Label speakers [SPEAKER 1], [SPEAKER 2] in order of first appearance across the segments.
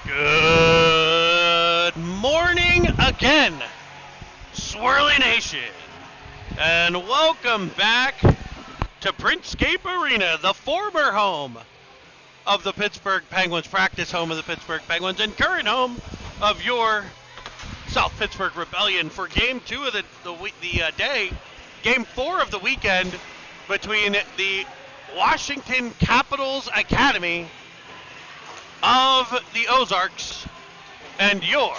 [SPEAKER 1] Good morning again, Swirly Nation, and welcome back to Printscape Arena, the former home of the Pittsburgh Penguins, practice home of the Pittsburgh Penguins, and current home of your South Pittsburgh Rebellion for Game 2 of the day, Game 4 of the weekend between the Washington Capitals Academy of the Ozarks and your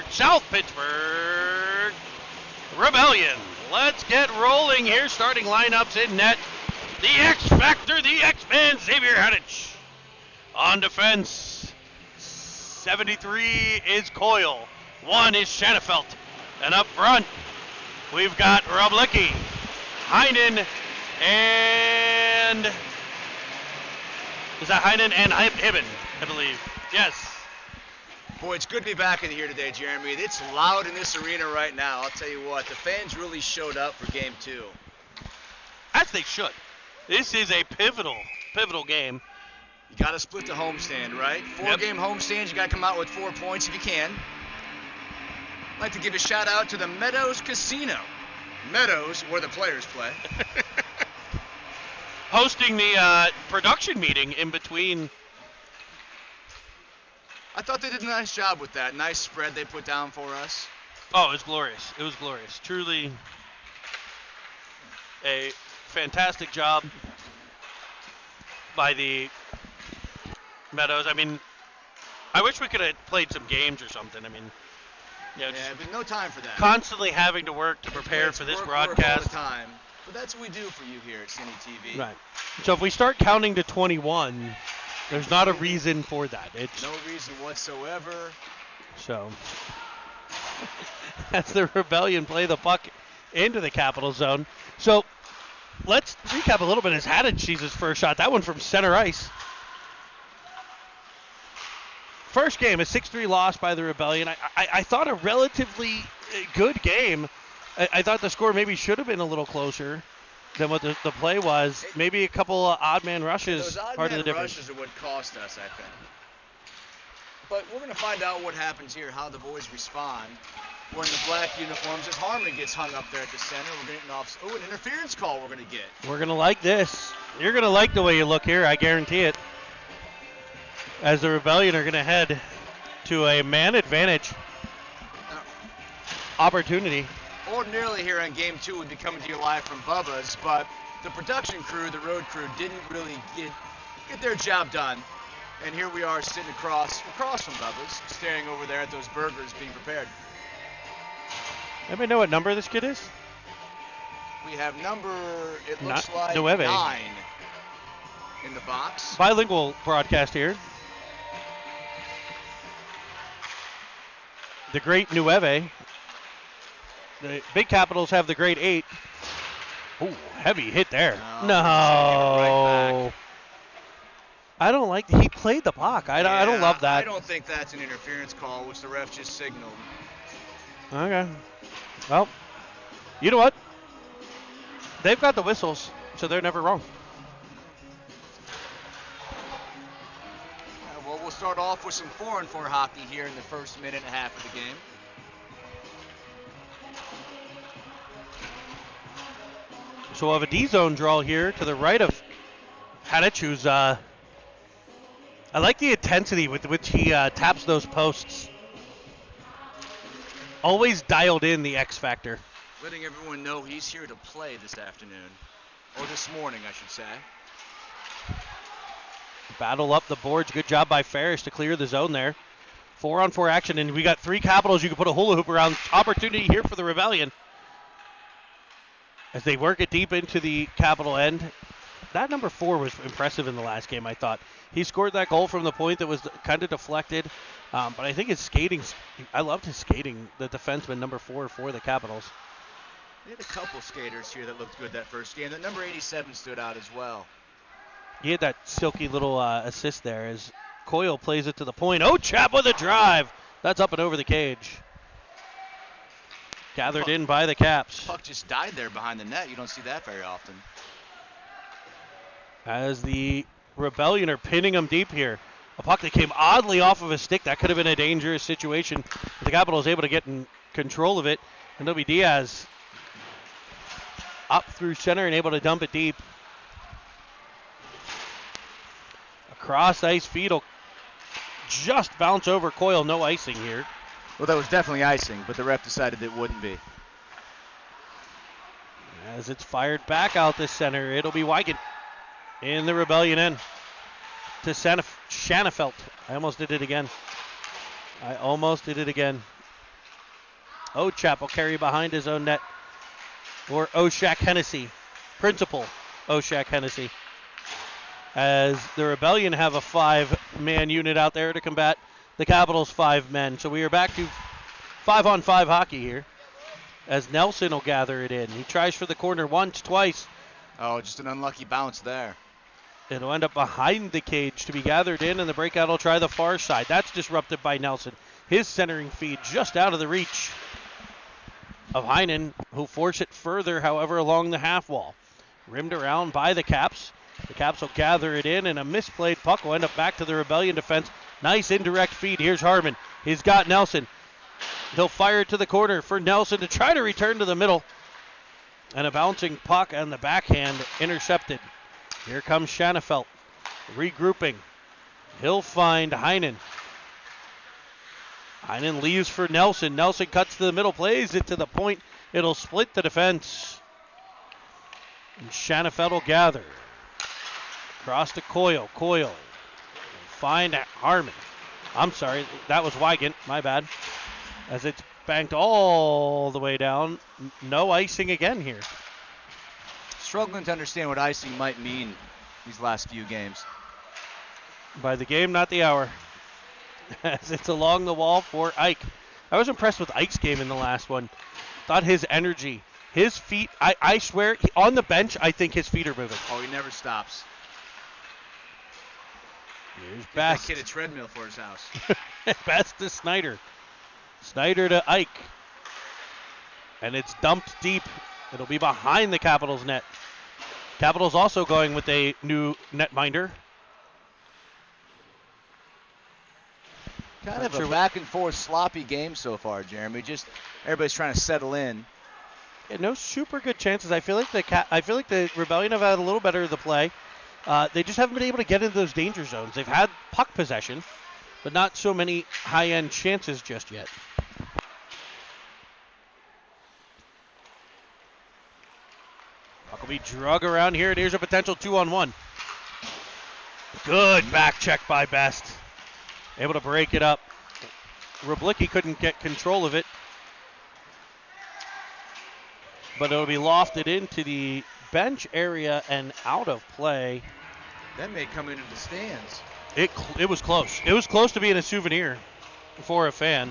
[SPEAKER 1] South Pittsburgh Rebellion. Let's get rolling here. Starting lineups in net. The X Factor, the X-Man, Xavier Hadich. On defense, 73 is Coyle. 1 is Shanafelt. And up front, we've got Roblicki, Heinen, and... Is that Heinen and Hibben, I believe? Yes.
[SPEAKER 2] Boy, it's good to be back in here today, Jeremy. It's loud in this arena right now. I'll tell you what, the fans really showed up for Game 2.
[SPEAKER 1] As they should. This is a pivotal game.
[SPEAKER 2] You got to split the homestand, right? 4-game homestand, you got to come out with 4 points if you can. I'd like to give a shout out to the Meadows Casino. Meadows, where the players play.
[SPEAKER 1] Hosting the production meeting in between.
[SPEAKER 2] I thought they did a nice job with that. Nice spread they put down for us.
[SPEAKER 1] Oh, it was glorious. It was glorious. Truly a fantastic job by the Meadows. I mean, I wish we could have played some games or something. I mean,
[SPEAKER 2] but no time for that.
[SPEAKER 1] Constantly having to work to prepare for this broadcast.
[SPEAKER 2] Work all the time. But that's what we do for you here at Cine TV.
[SPEAKER 1] Right. So if we start counting to 21, there's not a reason for that. It's
[SPEAKER 2] no reason whatsoever.
[SPEAKER 1] So as the Rebellion play the puck into the Capital zone. So let's recap a little bit as Hadich sees his first shot. That one from center ice. First game, a 6-3 loss by the Rebellion. I thought a relatively good game. I thought the score maybe should have been a little closer than what the play was. Maybe a couple of odd man rushes.
[SPEAKER 2] Those odd
[SPEAKER 1] part
[SPEAKER 2] man
[SPEAKER 1] of the difference.
[SPEAKER 2] rushes are what cost us, I think. But we're going to find out what happens here, how the boys respond. Wearing the black uniforms as Harmon gets hung up there at the center. We're getting off. Oh, an interference call we're going to get.
[SPEAKER 1] We're going to like this. You're going to like the way you look here, I guarantee it. As the Rebellion are going to head to a man advantage opportunity.
[SPEAKER 2] Ordinarily here on Game 2 would be coming to you live from Bubba's, but the production crew, the road crew, didn't really get their job done. And here we are sitting across from Bubba's, staring over there at those burgers being prepared.
[SPEAKER 1] Anybody know what number this kid is?
[SPEAKER 2] We have it looks like
[SPEAKER 1] 9
[SPEAKER 2] in the box.
[SPEAKER 1] Bilingual broadcast here. The great Nueve. The big Capitals have the grade 8. Ooh, heavy hit there. No.
[SPEAKER 2] Right,
[SPEAKER 1] I don't like he played the puck. I don't love that.
[SPEAKER 2] I don't think that's an interference call, which the ref just signaled.
[SPEAKER 1] Okay. Well, you know what? They've got the whistles, so they're never wrong.
[SPEAKER 2] Well, we'll start off with some 4-on-4 hockey here in the first minute and a half of the game.
[SPEAKER 1] So we'll have a D-zone draw here to the right of Hadich, who's, I like the intensity with which he taps those posts. Always dialed in the X Factor.
[SPEAKER 2] Letting everyone know he's here to play this afternoon. Or this morning, I should say.
[SPEAKER 1] Battle up the boards. Good job by Ferris to clear the zone there. 4-on-4 action, and we got 3 Capitals you can put a hula hoop around. Opportunity here for the Rebellion. As they work it deep into the Capital end. That number 4 was impressive in the last game, I thought. He scored that goal from the point that was kind of deflected. But I think his skating, I loved his skating, the defenseman, number 4 for the Capitals.
[SPEAKER 2] They had a couple skaters here that looked good that first game. That number 87 stood out as well.
[SPEAKER 1] He had that silky little assist there as Coyle plays it to the point. Oh, Chap with a drive. That's up and over the cage. Gathered in by the Caps.
[SPEAKER 2] Puck just died there behind the net. You don't see that very often.
[SPEAKER 1] As the Rebellion are pinning him deep here. A puck that came oddly off of a stick. That could have been a dangerous situation. The Capitals able to get in control of it. And it'll be Diaz up through center and able to dump it deep. Across ice feed will just bounce over Coyle. No icing here.
[SPEAKER 2] Well, that was definitely icing, but the ref decided it wouldn't be.
[SPEAKER 1] As it's fired back out the center, it'll be Weigand in the Rebellion end to Shanafelt. I almost did it again. Ochap will carry behind his own net. Or Oshak Hennessy. Principal Oshak Hennessy. As the Rebellion have a 5-man unit out there to combat the Capitals' 5 men. So we are back to 5-on-5 hockey here. As Nelson will gather it in. He tries for the corner once, twice.
[SPEAKER 2] Oh, just an unlucky bounce there.
[SPEAKER 1] It'll end up behind the cage to be gathered in, and the breakout will try the far side. That's disrupted by Nelson. His centering feed just out of the reach of Heinen, who'll force it further, however, along the half wall. Rimmed around by the Caps. The Caps will gather it in, and a misplayed puck will end up back to the Rebellion defense. Nice indirect feed. Here's Harmon. He's got Nelson. He'll fire it to the corner for Nelson to try to return to the middle. And a bouncing puck on the backhand intercepted. Here comes Shanafelt. Regrouping. He'll find Heinen. Heinen leaves for Nelson. Nelson cuts to the middle, plays it to the point. It'll split the defense. And Shanafelt will gather. Across to Coyle. Coyle. Find Harmon. I'm sorry, that was Weigand. My bad. As it's banked all the way down. No icing again here.
[SPEAKER 2] Struggling to understand what icing might mean these last few games.
[SPEAKER 1] By the game, not the hour. As it's along the wall for Ike. I was impressed with Ike's game in the last one. Thought his energy, his feet, I swear, on the bench, I think his feet are moving.
[SPEAKER 2] Oh, he never stops.
[SPEAKER 1] Here's Best.
[SPEAKER 2] That kid a treadmill for his house.
[SPEAKER 1] Best to Snyder. Snyder to Ike. And it's dumped deep. It'll be behind the Capitals net. Capitals also going with a new netminder.
[SPEAKER 2] Kind of a back and forth sloppy game so far, Jeremy. Just everybody's trying to settle in.
[SPEAKER 1] Yeah, no super good chances. I feel like the Rebellion have had a little better of the play. They just haven't been able to get into those danger zones. They've had puck possession, but not so many high-end chances just yet. Puck will be drug around here, and here's a potential 2-on-1. Good back check by Best. Able to break it up. Rublicki couldn't get control of it, but it'll be lofted into the bench area and out of play.
[SPEAKER 2] That may come into the stands.
[SPEAKER 1] It was close. It was close to being a souvenir for a fan.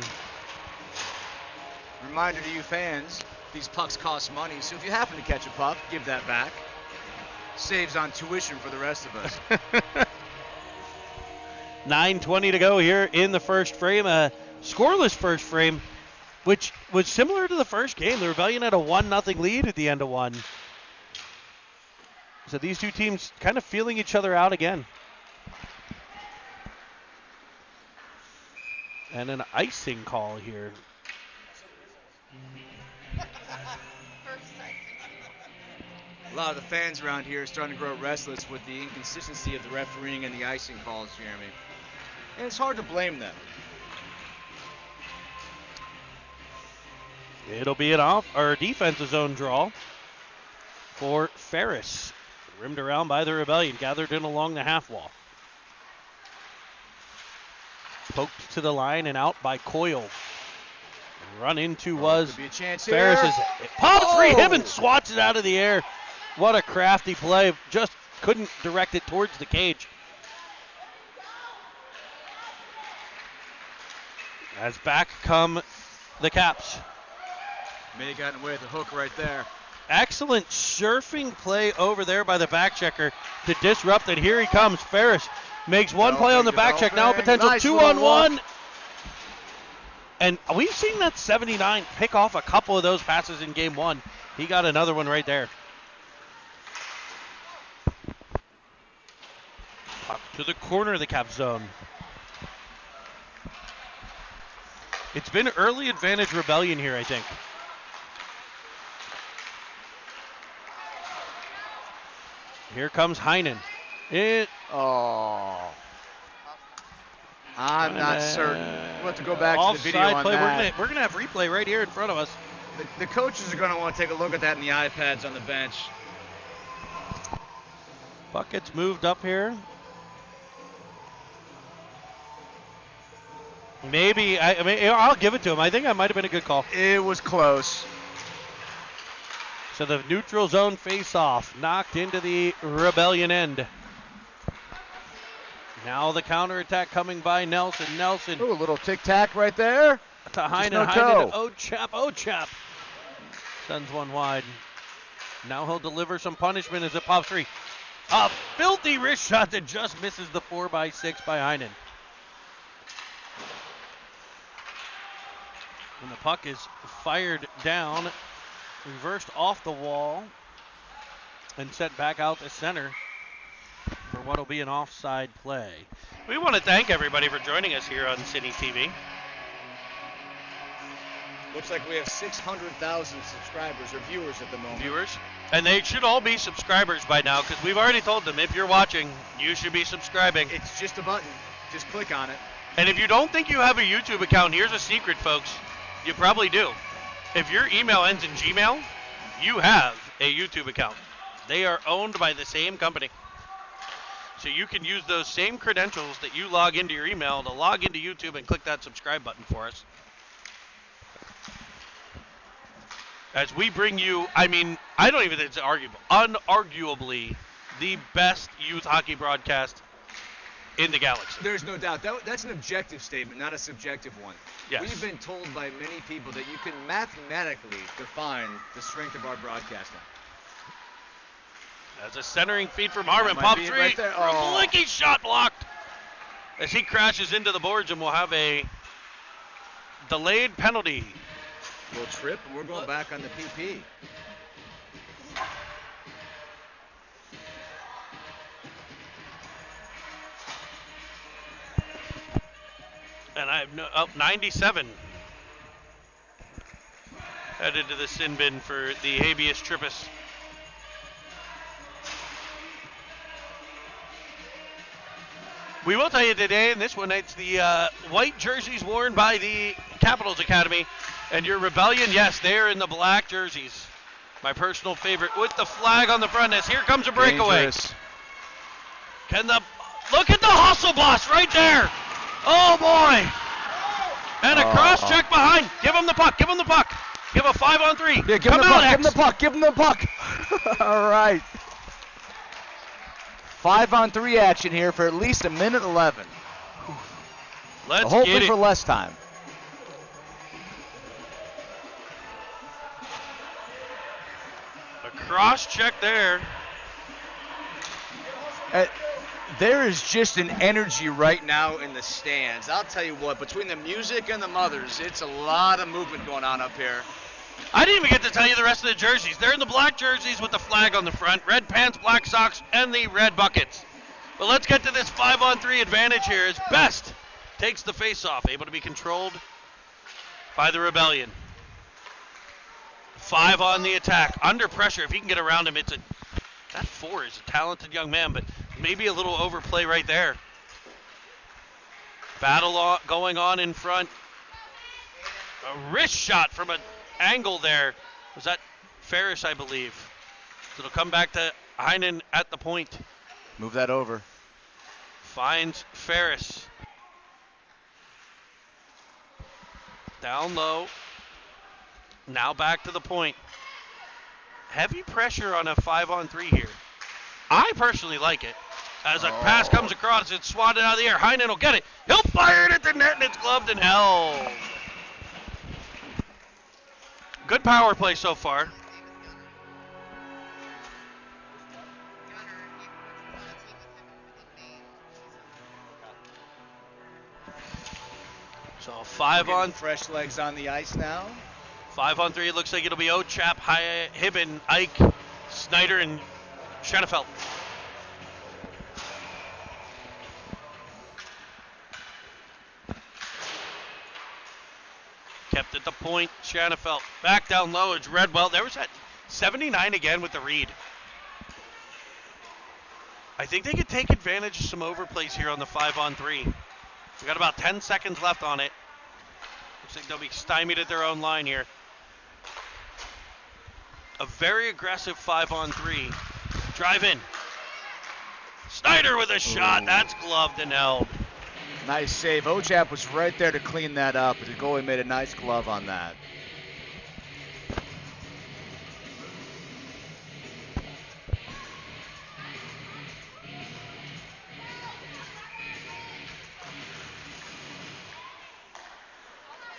[SPEAKER 2] Reminder to you fans, these pucks cost money, so if you happen to catch a puck, give that back. Saves on tuition for the rest of us.
[SPEAKER 1] 9:20 to go here in the first frame. A scoreless first frame, which was similar to the first game. The Rebellion had a 1-0 lead at the end of one. So these two teams kind of feeling each other out again. And an icing call here.
[SPEAKER 2] A lot of the fans around here are starting to grow restless with the inconsistency of the refereeing and the icing calls, Jeremy. And it's hard to blame them.
[SPEAKER 1] It'll be an defensive zone draw for Ferris. Rimmed around by the Rebellion, gathered in along the half wall. Poked to the line and out by Coyle. Run into was Ferris. Popped free him and swats it out of the air. What a crafty play. Just couldn't direct it towards the cage. As back come the Caps.
[SPEAKER 2] May have gotten away with the hook right there.
[SPEAKER 1] Excellent surfing play over there by the back checker to disrupt it. Here he comes. Ferris makes one play on the back check. Now a potential 2-on-1. And we've seen that 79 pick off a couple of those passes in game one. He got another one right there. Puck to the corner of the Cap zone. It's been early advantage Rebellion here, I think. Here comes Heinen.
[SPEAKER 2] I'm not certain. We'll have to go back to the video
[SPEAKER 1] Offside
[SPEAKER 2] on
[SPEAKER 1] play.
[SPEAKER 2] that.
[SPEAKER 1] We're gonna have replay right here in front of us.
[SPEAKER 2] The coaches are going to want to take a look at that in the iPads on the bench.
[SPEAKER 1] Puck gets moved up here. Maybe, I'll give it to him. I think that might have been a good call.
[SPEAKER 2] It was close.
[SPEAKER 1] So the neutral zone face-off knocked into the Rebellion end. Now the counterattack coming by Nelson. Nelson.
[SPEAKER 2] Ooh, a little tic-tac right there.
[SPEAKER 1] To Heinen.
[SPEAKER 2] No
[SPEAKER 1] Heinen.
[SPEAKER 2] toe.
[SPEAKER 1] Ochap. Sends one wide. Now he'll deliver some punishment as it pops free. A filthy wrist shot that just misses the 4x6 by Heinen. And the puck is fired down, reversed off the wall, and sent back out to center for what will be an offside play. We want to thank everybody for joining us here on City TV.
[SPEAKER 2] Looks like we have 600,000 subscribers or viewers at the moment.
[SPEAKER 1] Viewers. And they should all be subscribers by now because we've already told them if you're watching, you should be subscribing.
[SPEAKER 2] It's just a button. Just click on it.
[SPEAKER 1] And if you don't think you have a YouTube account, here's a secret, folks. You probably do. If your email ends in Gmail, you have a YouTube account. They are owned by the same company. So you can use those same credentials that you log into your email to log into YouTube and click that subscribe button for us. As we bring you, I don't even think it's arguable, unarguably the best youth hockey broadcast in the galaxy.
[SPEAKER 2] There's no doubt. That's an objective statement, not a subjective one.
[SPEAKER 1] Yes.
[SPEAKER 2] We've been told by many people that you can mathematically define the strength of our broadcasting.
[SPEAKER 1] As a centering feed from Harmon,
[SPEAKER 2] That might
[SPEAKER 1] pop
[SPEAKER 2] be it
[SPEAKER 1] three,
[SPEAKER 2] right there. Oh.
[SPEAKER 1] a blicky shot blocked. As he crashes into the boards and we'll have a delayed penalty.
[SPEAKER 2] We'll trip, and we're going back on the PP.
[SPEAKER 1] And I have 97. Headed to the sin bin for the habeas tripus. We will tell you today, in this one, it's the white jerseys worn by the Capitals Academy. And your Rebellion, yes, they're in the black jerseys. My personal favorite with the flag on the front. As here comes a breakaway.
[SPEAKER 2] Dangerous.
[SPEAKER 1] Look at the hustle bus right there. Oh, boy. And a cross check behind. Give him the puck. Give a 5-on-3.
[SPEAKER 2] Yeah, give him the puck. Give him the puck. All right. 5-on-3 action here for at least a minute 11.
[SPEAKER 1] Let's
[SPEAKER 2] hopefully
[SPEAKER 1] get it.
[SPEAKER 2] for less time.
[SPEAKER 1] A cross check there.
[SPEAKER 2] There is just an energy right now in the stands. I'll tell you what, between the music and the mothers, it's a lot of movement going on up here.
[SPEAKER 1] I didn't even get to tell you the rest of the jerseys. They're in the black jerseys with the flag on the front, red pants, black socks, and the red buckets. But let's get to this 5-on-3 advantage here as Best takes the face-off, able to be controlled by the Rebellion. 5 on the attack, under pressure. If he can get around him, that 4 is a talented young man, but maybe a little overplay right there. Battle going on in front. A wrist shot from an angle there. Was that Ferris, I believe? So it'll come back to Heinen at the point.
[SPEAKER 2] Move that over.
[SPEAKER 1] Finds Ferris. Down low. Now back to the point. Heavy pressure on a 5-on-3 here. I personally like it. As a pass comes across, it's swatted out of the air. Heinen will get it. He'll fire it at the net, and it's gloved and held. Good power play so far. So 5 on.
[SPEAKER 2] Fresh legs on the ice now.
[SPEAKER 1] 5-on-3. It looks like it'll be Ochap, Hibben, Ike, Snyder, and Schenefeld. Kept at the point. Shanafelt back down low. It's Redwell. There was that 79 again with the read. I think they could take advantage of some overplays here on the 5-on-3. We got about 10 seconds left on it. Looks like they'll be stymied at their own line here. A very aggressive 5-on-3. Drive in. Snyder with a shot. That's gloved and held.
[SPEAKER 2] Nice save. Ochap was right there to clean that up, but the goalie made a nice glove on that.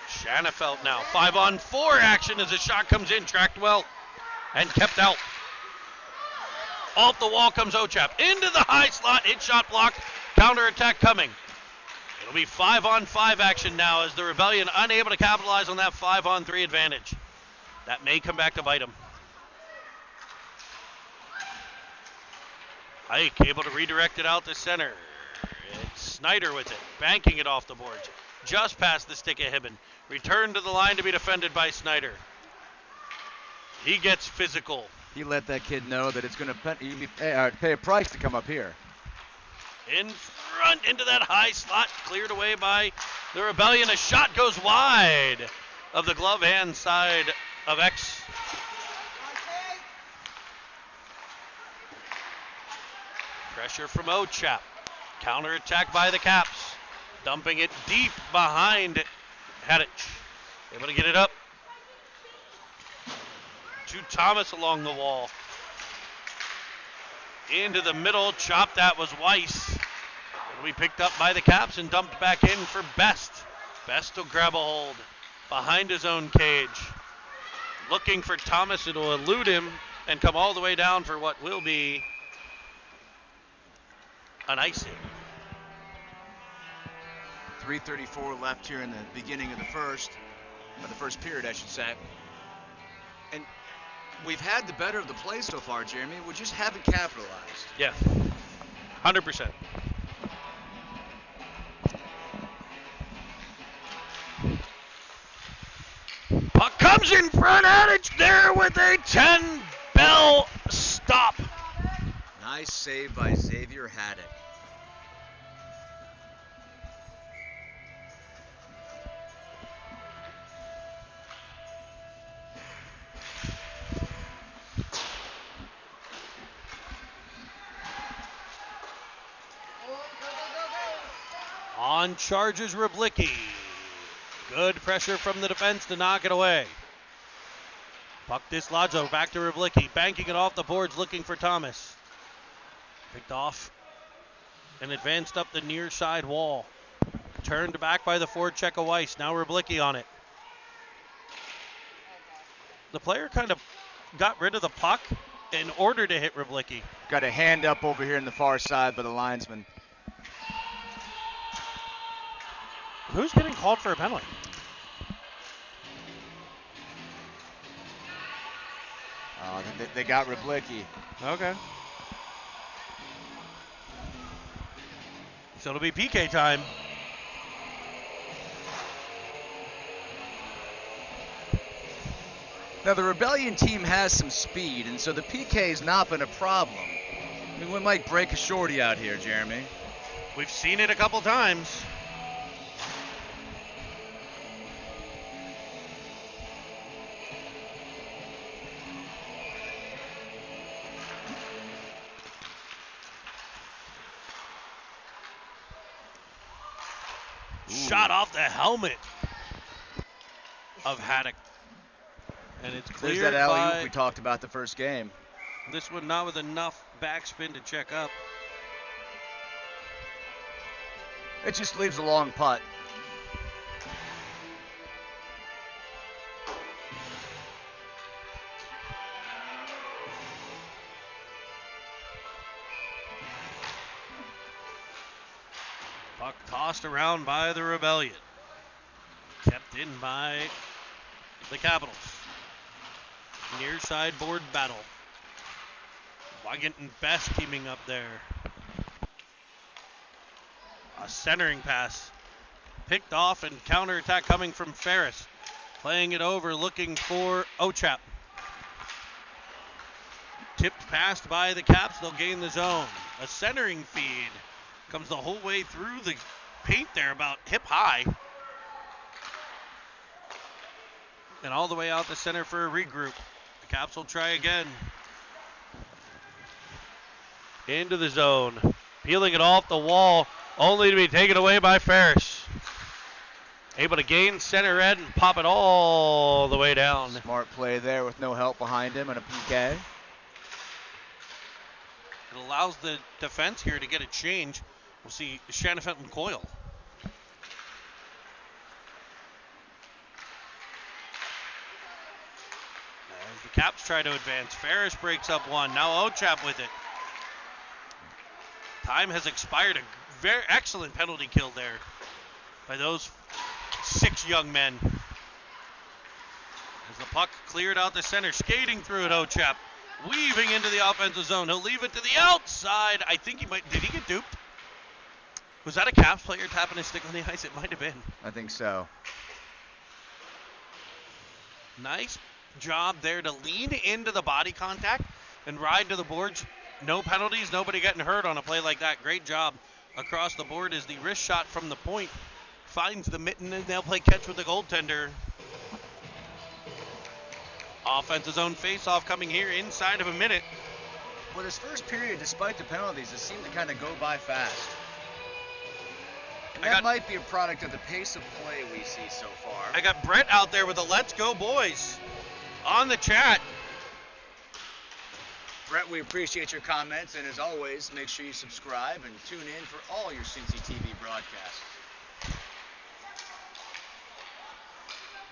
[SPEAKER 1] Shanafelt now. 5-on-4 action as a shot comes in. Tracked well and kept out. Off the wall comes Ochap. Into the high slot. Hit shot blocked. Counterattack coming. It'll be 5-on-5 action now as the Rebellion unable to capitalize on that 5-on-3 advantage. That may come back to bite them. Ike able to redirect it out to center. It's Snyder with it, banking it off the boards. Just past the stick of Hibben. Return to the line to be defended by Snyder. He gets physical.
[SPEAKER 2] He let that kid know that it's going to pay a price to come up here.
[SPEAKER 1] In front into that high slot, cleared away by the Rebellion. A shot goes wide of the glove hand side of X. Pressure from Ochap. Counterattack by the Caps. Dumping it deep behind Hadich. Able to get it up to Thomas along the wall. Into the middle, chop, that was Weiss. It'll be picked up by the Caps and dumped back in for Best. Best will grab a hold behind his own cage. Looking for Thomas, it'll elude him and come all the way down for what will be an icing.
[SPEAKER 2] 3:34 left here in the beginning of the first period, I should say. And we've had the better of the play so far, Jeremy. We just haven't capitalized.
[SPEAKER 1] Yeah, 100%. Puck comes in front, Hadich there with a 10-bell stop.
[SPEAKER 2] Nice save by Xavier Haddock.
[SPEAKER 1] On charges Ryblicki. Good pressure from the defense to knock it away. Puck dislodged back to Ryblicki. Banking it off the boards looking for Thomas. Picked off and advanced up the near side wall. Turned back by the forward check of Weiss. Now Ryblicki on it. The player kind of got rid of the puck in order to hit Ryblicki.
[SPEAKER 2] Got a hand up over here in the far side by the linesman.
[SPEAKER 1] Who's getting called for a penalty?
[SPEAKER 2] They got Ryblicki.
[SPEAKER 1] Okay. So it'll be PK time.
[SPEAKER 2] Now the Rebellion team has some speed, and so the PK's not been a problem. I mean, we might break a shorty out here, Jeremy.
[SPEAKER 1] We've seen it a couple times. Shot off the helmet of Haddock. And it's cleared
[SPEAKER 2] There's that alley-oop
[SPEAKER 1] by...
[SPEAKER 2] we talked about the first game.
[SPEAKER 1] This one not with enough backspin to check up.
[SPEAKER 2] It just leaves a long putt.
[SPEAKER 1] Puck tossed around by the Rebellion. Kept in by the Capitals. Near side board battle. Wygant and Best teaming up there. A centering pass. Picked off and counterattack coming from Ferris. Playing it over, looking for Ochap. Tipped past by the Caps. They'll gain the zone. A centering feed comes the whole way through the paint there, about hip high. And all the way out the center for a regroup. The Caps will try again. Into the zone. Peeling it off the wall, only to be taken away by Ferris. Able to gain center end and pop it all the way down.
[SPEAKER 2] Smart play there with no help behind him and a PK.
[SPEAKER 1] It allows the defense here to get a change. We'll see Shanafet and Coyle. As the Caps try to advance, Ferris breaks up one. Now Ochap with it. Time has expired. A very excellent penalty kill there by those 6 young men. As the puck cleared out the center, skating through it, Ochap. Weaving into the offensive zone. He'll leave it to the outside. I think he might. Did he get duped? Was that a Caps player tapping his stick on the ice? It might have been.
[SPEAKER 2] I think so.
[SPEAKER 1] Nice job there to lean into the body contact and ride to the boards. No penalties, nobody getting hurt on a play like that. Great job across the board as the wrist shot from the point finds the mitten, and they'll play catch with the goaltender. Offensive zone face-off coming here inside of a minute.
[SPEAKER 2] Well, this first period, despite the penalties, it seemed to kind of go by fast. And that might be a product of the pace of play we see so far.
[SPEAKER 1] I got Brett out there with a "Let's go, boys" on the chat.
[SPEAKER 2] Brett, we appreciate your comments, and as always, make sure you subscribe and tune in for all your Cincy TV broadcasts.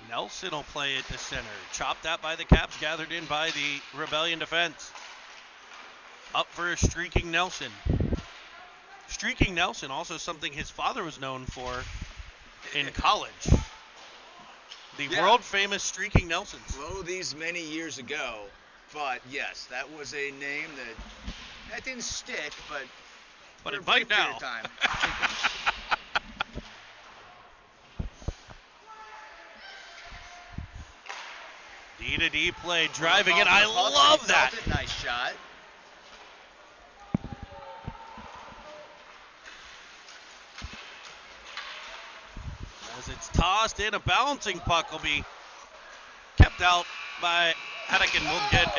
[SPEAKER 1] Nelson will play at the center. Chopped out by the Caps, gathered in by the Rebellion defense. Up for a Streaking Nelson. Streaking Nelson, also something his father was known for in college. The world-famous Streaking Nelsons.
[SPEAKER 2] Lo, these many years ago, but yes, that was a name that didn't stick, but
[SPEAKER 1] it might now.
[SPEAKER 2] Time.
[SPEAKER 1] D-to-D play, driving it. I love that.
[SPEAKER 2] Nice shot.
[SPEAKER 1] As it's tossed in, a bouncing puck will be kept out by Hedeken. Will get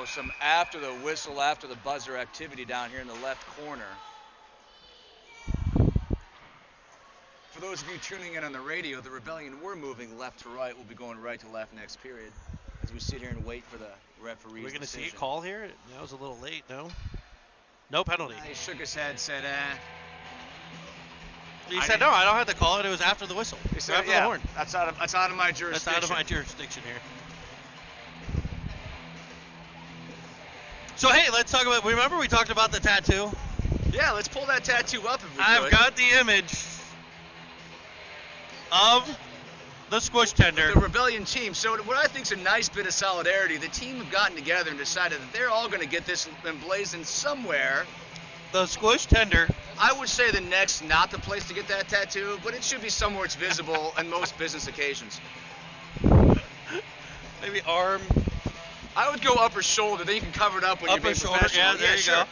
[SPEAKER 2] some after the whistle, after the buzzer activity down here in the left corner. For those of you tuning in on the radio, the Rebellion were moving left to right. We'll be going right to left next period as we sit here and wait for the referee's
[SPEAKER 1] We're going to see a
[SPEAKER 2] decision.
[SPEAKER 1] call here? That was a little late, no? No penalty.
[SPEAKER 2] He shook his head, said,
[SPEAKER 1] He said, no, I don't have to call it. It was after the whistle.
[SPEAKER 2] He said,
[SPEAKER 1] after the horn.
[SPEAKER 2] That's out of my jurisdiction.
[SPEAKER 1] That's out of my jurisdiction here. So, hey, let's talk about, remember we talked about the tattoo?
[SPEAKER 2] Yeah, let's pull that tattoo up if we
[SPEAKER 1] I've
[SPEAKER 2] could.
[SPEAKER 1] got the image of the squish tender.
[SPEAKER 2] The Rebellion team. So what I think is a nice bit of solidarity, the team have gotten together and decided that they're all going to get this emblazoned somewhere.
[SPEAKER 1] The squish tender.
[SPEAKER 2] I would say the neck's not the place to get that tattoo, but it should be somewhere it's visible on most business occasions.
[SPEAKER 1] Maybe arm.
[SPEAKER 2] I would go upper shoulder, then you can cover it up when you're being professional.
[SPEAKER 1] Yeah, there you go.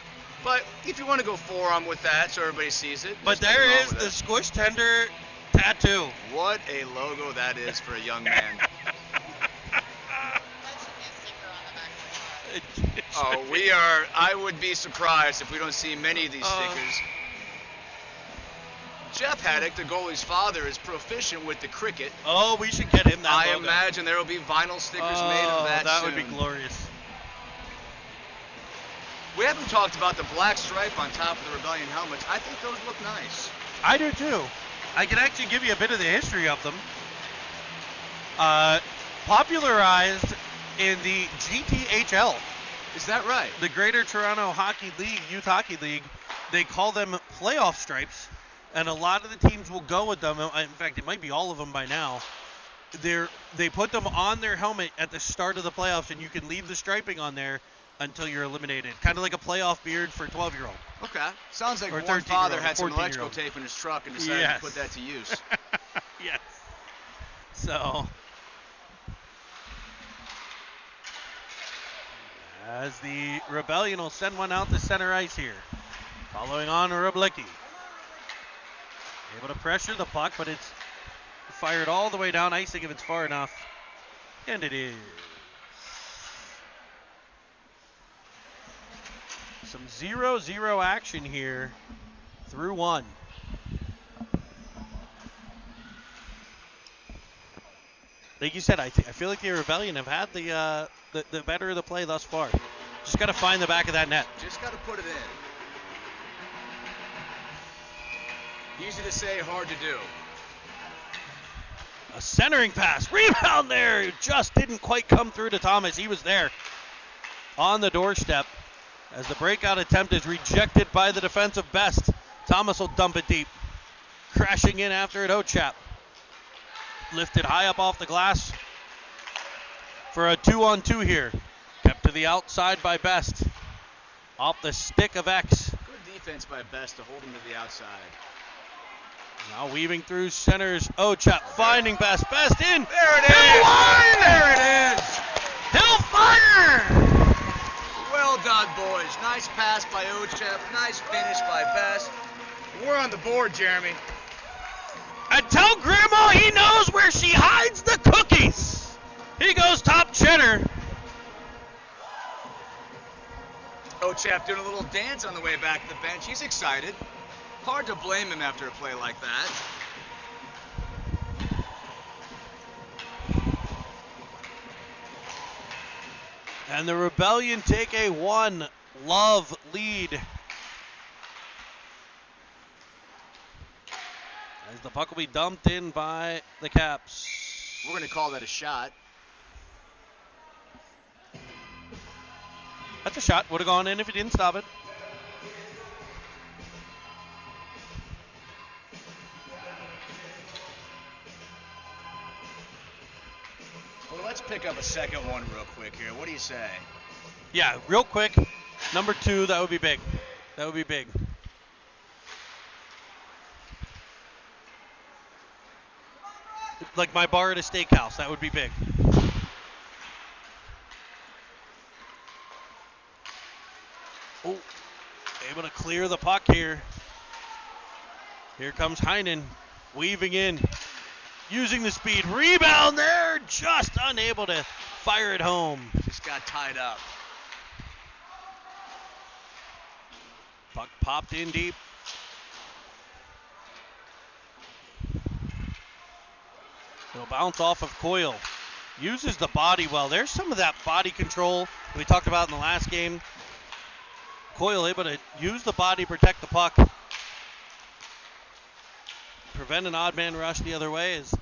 [SPEAKER 2] But if you want to go forearm with that so everybody sees it.
[SPEAKER 1] But there is the squish tender tattoo.
[SPEAKER 2] What a logo that is for a young man. I would be surprised if we don't see many of these stickers. Jeff Haddock, the goalie's father, is proficient with the cricket.
[SPEAKER 1] Oh, we should get him that
[SPEAKER 2] I
[SPEAKER 1] logo.
[SPEAKER 2] imagine there will be vinyl stickers made of that
[SPEAKER 1] that
[SPEAKER 2] soon.
[SPEAKER 1] would be glorious.
[SPEAKER 2] We haven't talked about the black stripe on top of the Rebellion helmets. I think those look nice.
[SPEAKER 1] I do too. I can actually give you a bit of the history of them. Popularized in the GTHL.
[SPEAKER 2] Is that right?
[SPEAKER 1] The Greater Toronto Hockey League, Youth Hockey League. They call them playoff stripes, and a lot of the teams will go with them. In fact, it might be all of them by now. They put them on their helmet at the start of the playoffs, and you can leave the striping on there until you're eliminated. Kind of like a playoff beard for a 12-year-old.
[SPEAKER 2] Okay. Sounds like
[SPEAKER 1] Or
[SPEAKER 2] one father had some
[SPEAKER 1] 14-year-old.
[SPEAKER 2] electrical tape in his truck and decided to put that to use.
[SPEAKER 1] Yes. So, as the Rebellion will send one out to center ice here. Following on Rublicki. Able to pressure the puck, but it's fired all the way down, icing if it's far enough. And it is. Some 0-0 action here through one. Like you said, I feel like the Rebellion have had the better of the play thus far. Just got to find the back of that net.
[SPEAKER 2] Just got to put it in. Easy to say, hard to do.
[SPEAKER 1] A centering pass. Rebound there. Just didn't quite come through to Thomas. He was there on the doorstep as the breakout attempt is rejected by the defensive best. Thomas will dump it deep. Crashing in after it, Ochap. Lifted high up off the glass for a 2-on-2 here. Kept to the outside by Best. Off the stick of X.
[SPEAKER 2] Good defense by Best to hold him to the outside.
[SPEAKER 1] Now weaving through centers. Ochap finding Best. Best in.
[SPEAKER 2] There it is. There it is.
[SPEAKER 1] He'll fire.
[SPEAKER 2] Well done, boys. Nice pass by Ochap. Nice finish by Best. We're on the board, Jeremy.
[SPEAKER 1] And tell Grandma he knows where she hides the cookies. He goes top cheddar.
[SPEAKER 2] Ochap doing a little dance on the way back to the bench. He's excited. Hard to blame him after a play like that.
[SPEAKER 1] And the Rebellion take a 1-love lead. As the puck will be dumped in by the Caps.
[SPEAKER 2] We're going to call that a shot.
[SPEAKER 1] That's a shot. Would have gone in if he didn't stop it.
[SPEAKER 2] Well, let's pick up a second one real quick here. What do you say?
[SPEAKER 1] Yeah, real quick. Number 2, that would be big. That would be big. Like my bar at a steakhouse, that would be big. Oh, able to clear the puck here. Here comes Heinen, weaving in, using the speed. Rebound there, just unable to fire it home.
[SPEAKER 2] Just got tied up.
[SPEAKER 1] Puck popped in deep. It'll bounce off of Coyle. Uses the body well. There's some of that body control we talked about in the last game. Coyle able to use the body, protect the puck. Prevent an odd man rush the other way as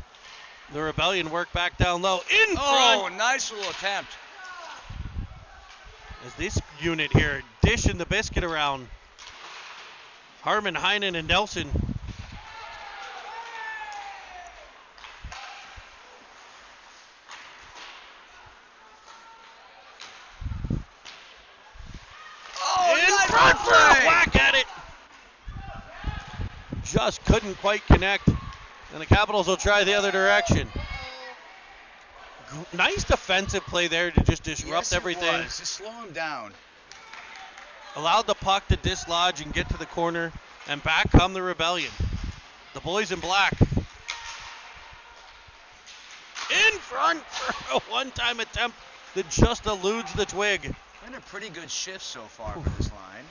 [SPEAKER 1] the Rebellion work back down low. In front!
[SPEAKER 2] Oh, nice little attempt.
[SPEAKER 1] As this unit here dishing the biscuit around. Harmon, Heinen, and Nelson. For a whack at it. Just couldn't quite connect. And the Capitals will try the other direction. Nice defensive play there to just disrupt everything.
[SPEAKER 2] Just slow him down.
[SPEAKER 1] Allowed the puck to dislodge and get to the corner. And back come the Rebellion. The boys in black. In front for a one-time attempt that just eludes the twig.
[SPEAKER 2] Been a pretty good shift so far for this line.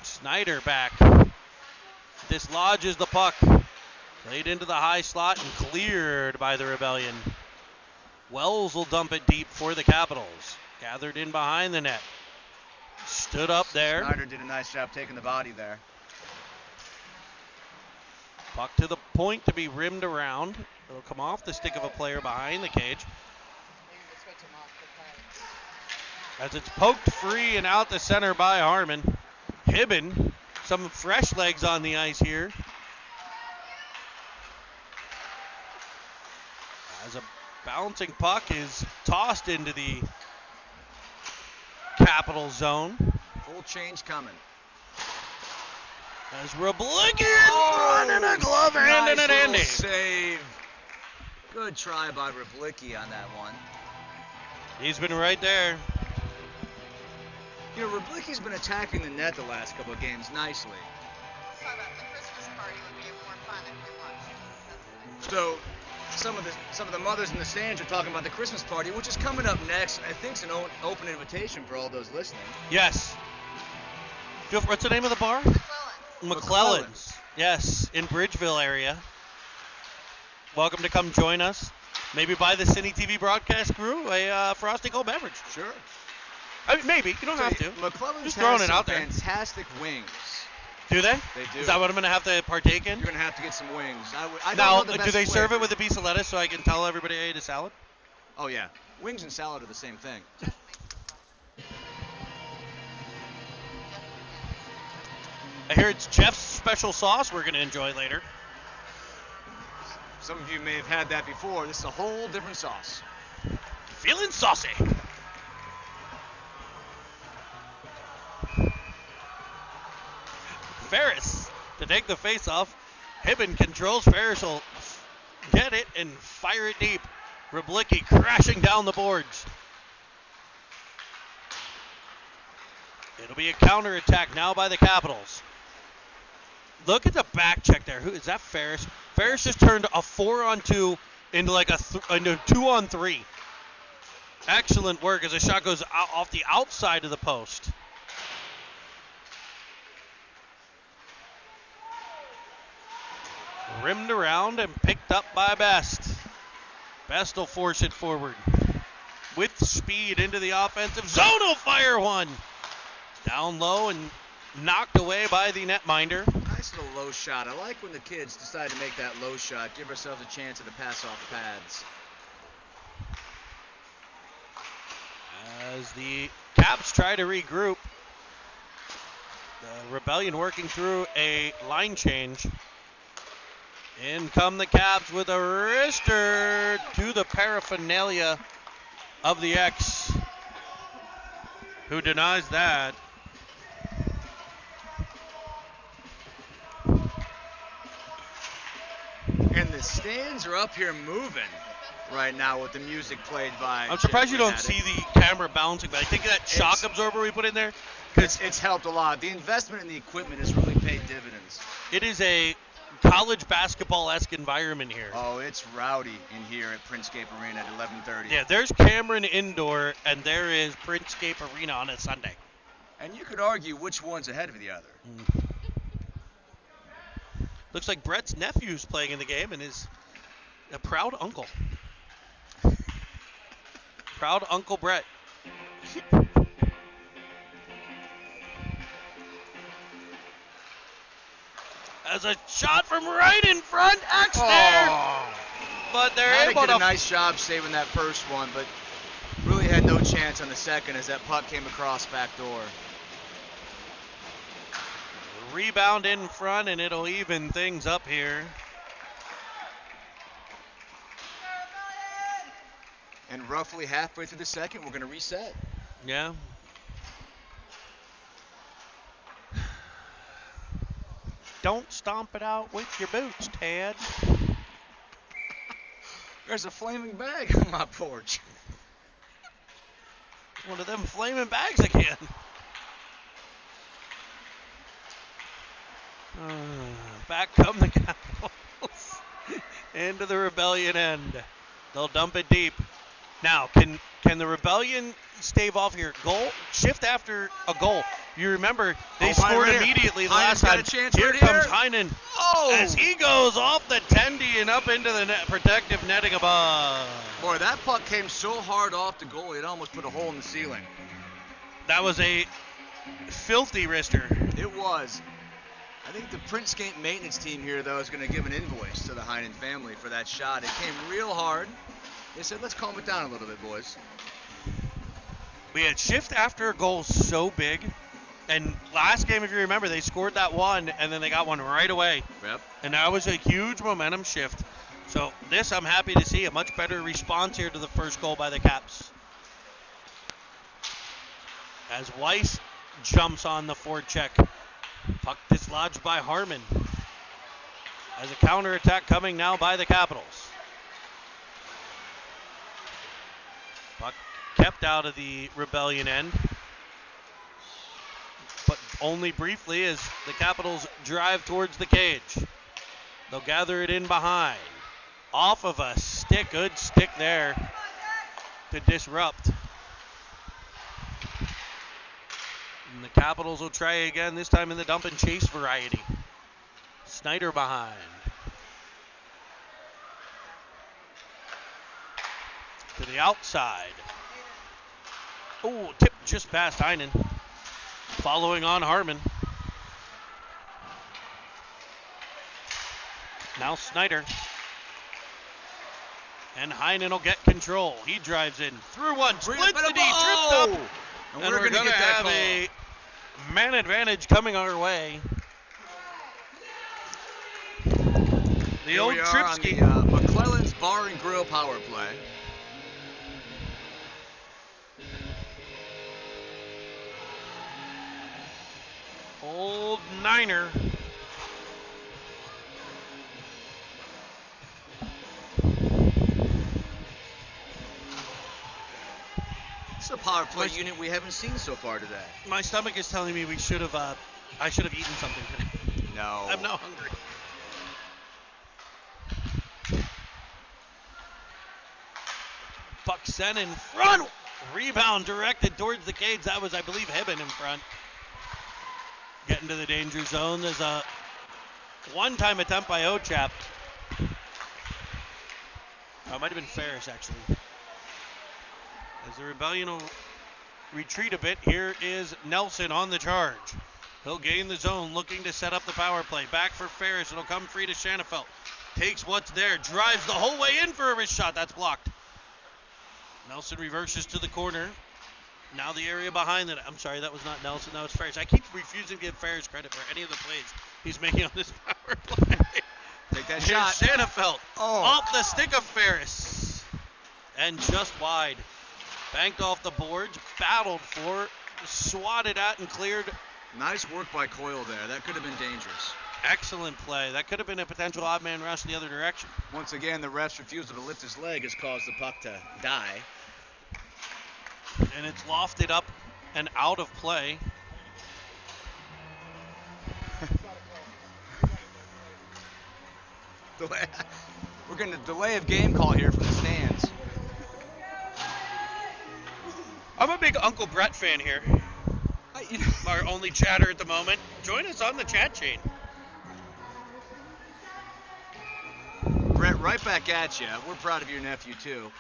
[SPEAKER 1] Snyder back. Dislodges the puck. Played into the high slot and cleared by the Rebellion. Wells will dump it deep for the Capitals. Gathered in behind the net. Stood up there.
[SPEAKER 2] Snyder did a nice job taking the body there.
[SPEAKER 1] Puck to the point to be rimmed around. It'll come off the stick of a player behind the cage. As it's poked free and out the center by Harmon. Hibben, some fresh legs on the ice here. As a bouncing puck is tossed into the Capital zone.
[SPEAKER 2] Full change coming.
[SPEAKER 1] As Rablicki running a glove hand and an Andy.
[SPEAKER 2] Save. Good try by Rablicki on that one.
[SPEAKER 1] He's been right there.
[SPEAKER 2] You know, Rablicki's been attacking the net the last couple of games nicely.
[SPEAKER 3] So that the Christmas party would be more fun if we watched.
[SPEAKER 2] So some of the mothers in the stands are talking about the Christmas party, which is coming up next. I think it's an open invitation for all those listening.
[SPEAKER 1] Yes. What's the name of the bar? McClellan's. Yes, in Bridgeville area. Welcome to come join us. Maybe buy the Cine TV broadcast crew a Frosty Cold beverage.
[SPEAKER 2] Sure.
[SPEAKER 1] I mean, maybe. You don't have to.
[SPEAKER 2] McClellan's
[SPEAKER 1] Just throwing
[SPEAKER 2] has
[SPEAKER 1] it
[SPEAKER 2] some
[SPEAKER 1] out there.
[SPEAKER 2] fantastic wings.
[SPEAKER 1] Do they?
[SPEAKER 2] They do.
[SPEAKER 1] Is that what I'm going to have to partake in?
[SPEAKER 2] You're going to have to get some wings. I
[SPEAKER 1] Now,
[SPEAKER 2] don't know the
[SPEAKER 1] do
[SPEAKER 2] best
[SPEAKER 1] they serve
[SPEAKER 2] flavor.
[SPEAKER 1] it with a piece of lettuce so I can tell everybody I ate a salad?
[SPEAKER 2] Oh, yeah. Wings and salad are the same thing.
[SPEAKER 1] I hear it's Jeff's special sauce we're going to enjoy later.
[SPEAKER 2] Some of you may have had that before. This is a whole different sauce.
[SPEAKER 1] Feeling saucy. Ferris to take the face off. Hibben controls. Ferris will get it and fire it deep. Rablicki crashing down the boards. It'll be a counterattack now by the Capitals. Look at the back check there. Who is that? Ferris. Ferris just turned a 4-on-2 into like into 2-on-3. Excellent work as the shot goes off the outside of the post. Rimmed around and picked up by Best. Best will force it forward. With speed into the offensive zone, will fire one. Down low and knocked away by the netminder.
[SPEAKER 2] Nice little low shot. I like when the kids decide to make that low shot. Give ourselves a chance at the pass off pads.
[SPEAKER 1] As the Caps try to regroup. The Rebellion working through a line change. In come the Caps with a wrister to the paraphernalia of the X. Who denies that?
[SPEAKER 2] And the stands are up here moving right now with the music played by.
[SPEAKER 1] I'm surprised you don't
[SPEAKER 2] Jeff
[SPEAKER 1] see the camera bouncing, but I think that shock absorber we put in there.
[SPEAKER 2] It's helped a lot. The investment in the equipment has really paid dividends.
[SPEAKER 1] It is a college basketball-esque environment here.
[SPEAKER 2] Oh, it's rowdy in here at Princescape Arena at 11:30.
[SPEAKER 1] Yeah, there's Cameron Indoor, and there is Princescape Arena on a Sunday.
[SPEAKER 2] And you could argue which one's ahead of the other.
[SPEAKER 1] Looks like Brett's nephew's playing in the game and is a proud uncle. Proud Uncle Brett. As a shot from right in front, X there. But they're
[SPEAKER 2] Had
[SPEAKER 1] able
[SPEAKER 2] did
[SPEAKER 1] to
[SPEAKER 2] a nice job saving that first one, but really had no chance on the second as that puck came across back door.
[SPEAKER 1] rebound in front, and it'll even things up here.
[SPEAKER 2] And roughly halfway through the second, we're going to reset.
[SPEAKER 1] Yeah. Don't stomp it out with your boots, Ted.
[SPEAKER 2] There's a flaming bag on my porch.
[SPEAKER 1] One of them flaming bags again. Back come the Capitals into the Rebellion end. They'll dump it deep. Now, can the Rebellion stave off here? Goal, shift after a goal. You remember they scored immediately the last time. Here comes Heinen as he goes off the tendy and up into the protective netting above.
[SPEAKER 2] Boy, that puck came so hard off the goal, it almost put a hole in the ceiling.
[SPEAKER 1] That was a filthy wrister.
[SPEAKER 2] It was. I think the Princescape maintenance team here, though, is going to give an invoice to the Heinen family for that shot. It came real hard. They said, let's calm it down a little bit, boys.
[SPEAKER 1] We had shift after a goal so big. And last game, if you remember, they scored that one, and then they got one right away.
[SPEAKER 2] Yep.
[SPEAKER 1] And that was a huge momentum shift. So this, I'm happy to see a much better response here to the first goal by the Caps. As Weiss jumps on the forecheck. Puck Dislodged by Harmon. As a counterattack coming now by the Capitals. Puck kept out of the Rebellion end. But only briefly as the Capitals drive towards the cage. They'll gather it in behind. Off of a stick, good stick there to disrupt. And the Capitals will try again, this time in the dump and chase variety. Snyder behind. To the outside. Oh, tip just past Heinen. Following on Harmon. Now Snyder. And Heinen will get control. He drives in. Through one. Splits the D. Tripped up.
[SPEAKER 2] And
[SPEAKER 1] And
[SPEAKER 2] we're going to get
[SPEAKER 1] have
[SPEAKER 2] that
[SPEAKER 1] a man advantage coming our way. The old Tripsky.
[SPEAKER 2] On the, McClellan's Bar and Grill power play.
[SPEAKER 1] Old Niner.
[SPEAKER 2] It's a power play unit we haven't seen so far today.
[SPEAKER 1] My stomach is telling me I should have eaten something today.
[SPEAKER 2] No.
[SPEAKER 1] I'm now hungry. Puck sent in front. Rebound directed towards the cage. That was, I believe, Hibben in front. Getting to the danger zone. There's a one-time attempt by Ochap. Oh, it might have been Ferris, actually. As the Rebellion will retreat a bit, here is Nelson on the charge. He'll gain the zone, looking to set up the power play. Back for Ferris. It'll come free to Shanafelt. Takes what's there. Drives the whole way in for a wrist shot. That's blocked. Nelson reverses to the corner. Now the area behind it. I'm sorry, that was not Nelson. That was Ferris. I keep refusing to give Ferris credit for any of the plays he's making on this power play.
[SPEAKER 2] Take that
[SPEAKER 1] Here's
[SPEAKER 2] shot.
[SPEAKER 1] Shanafelt.
[SPEAKER 2] Oh.
[SPEAKER 1] Off the stick of Ferris. And just wide. Banked off the boards. Battled for. Swatted at and cleared.
[SPEAKER 2] Nice work by Coyle there. That could have been dangerous.
[SPEAKER 1] Excellent play. That could have been a potential odd man rush the other direction.
[SPEAKER 2] Once again, the ref's refusal to lift his leg has caused the puck to die.
[SPEAKER 1] And it's lofted up and out of play.
[SPEAKER 2] We're getting a delay of game call here from the stands.
[SPEAKER 1] I'm a big Uncle Brett fan here. Our only chatter at the moment. Join us on the chat chain.
[SPEAKER 2] Brett, right back at you. We're proud of your nephew, too.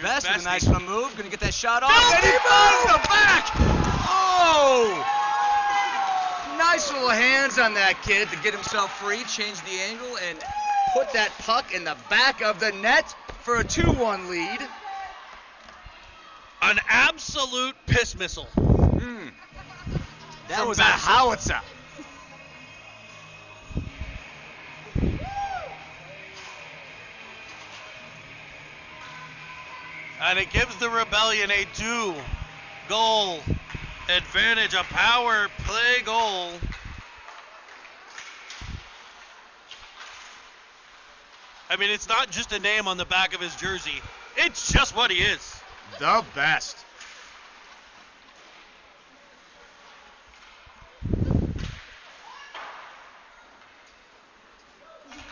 [SPEAKER 2] Best with a nice little move. Going to get that shot off. And he finds the back. Oh! Nice little hands on that kid to get himself free, change the angle, and put that puck in the back of the net for a 2-1 lead.
[SPEAKER 1] An absolute piss missile.
[SPEAKER 2] That
[SPEAKER 1] From
[SPEAKER 2] was
[SPEAKER 1] Bassett.
[SPEAKER 2] a howitzer.
[SPEAKER 1] And it gives the Rebellion a 2-goal advantage, a power play goal. I mean, it's not just a name on the back of his jersey. It's just what he is.
[SPEAKER 2] The best.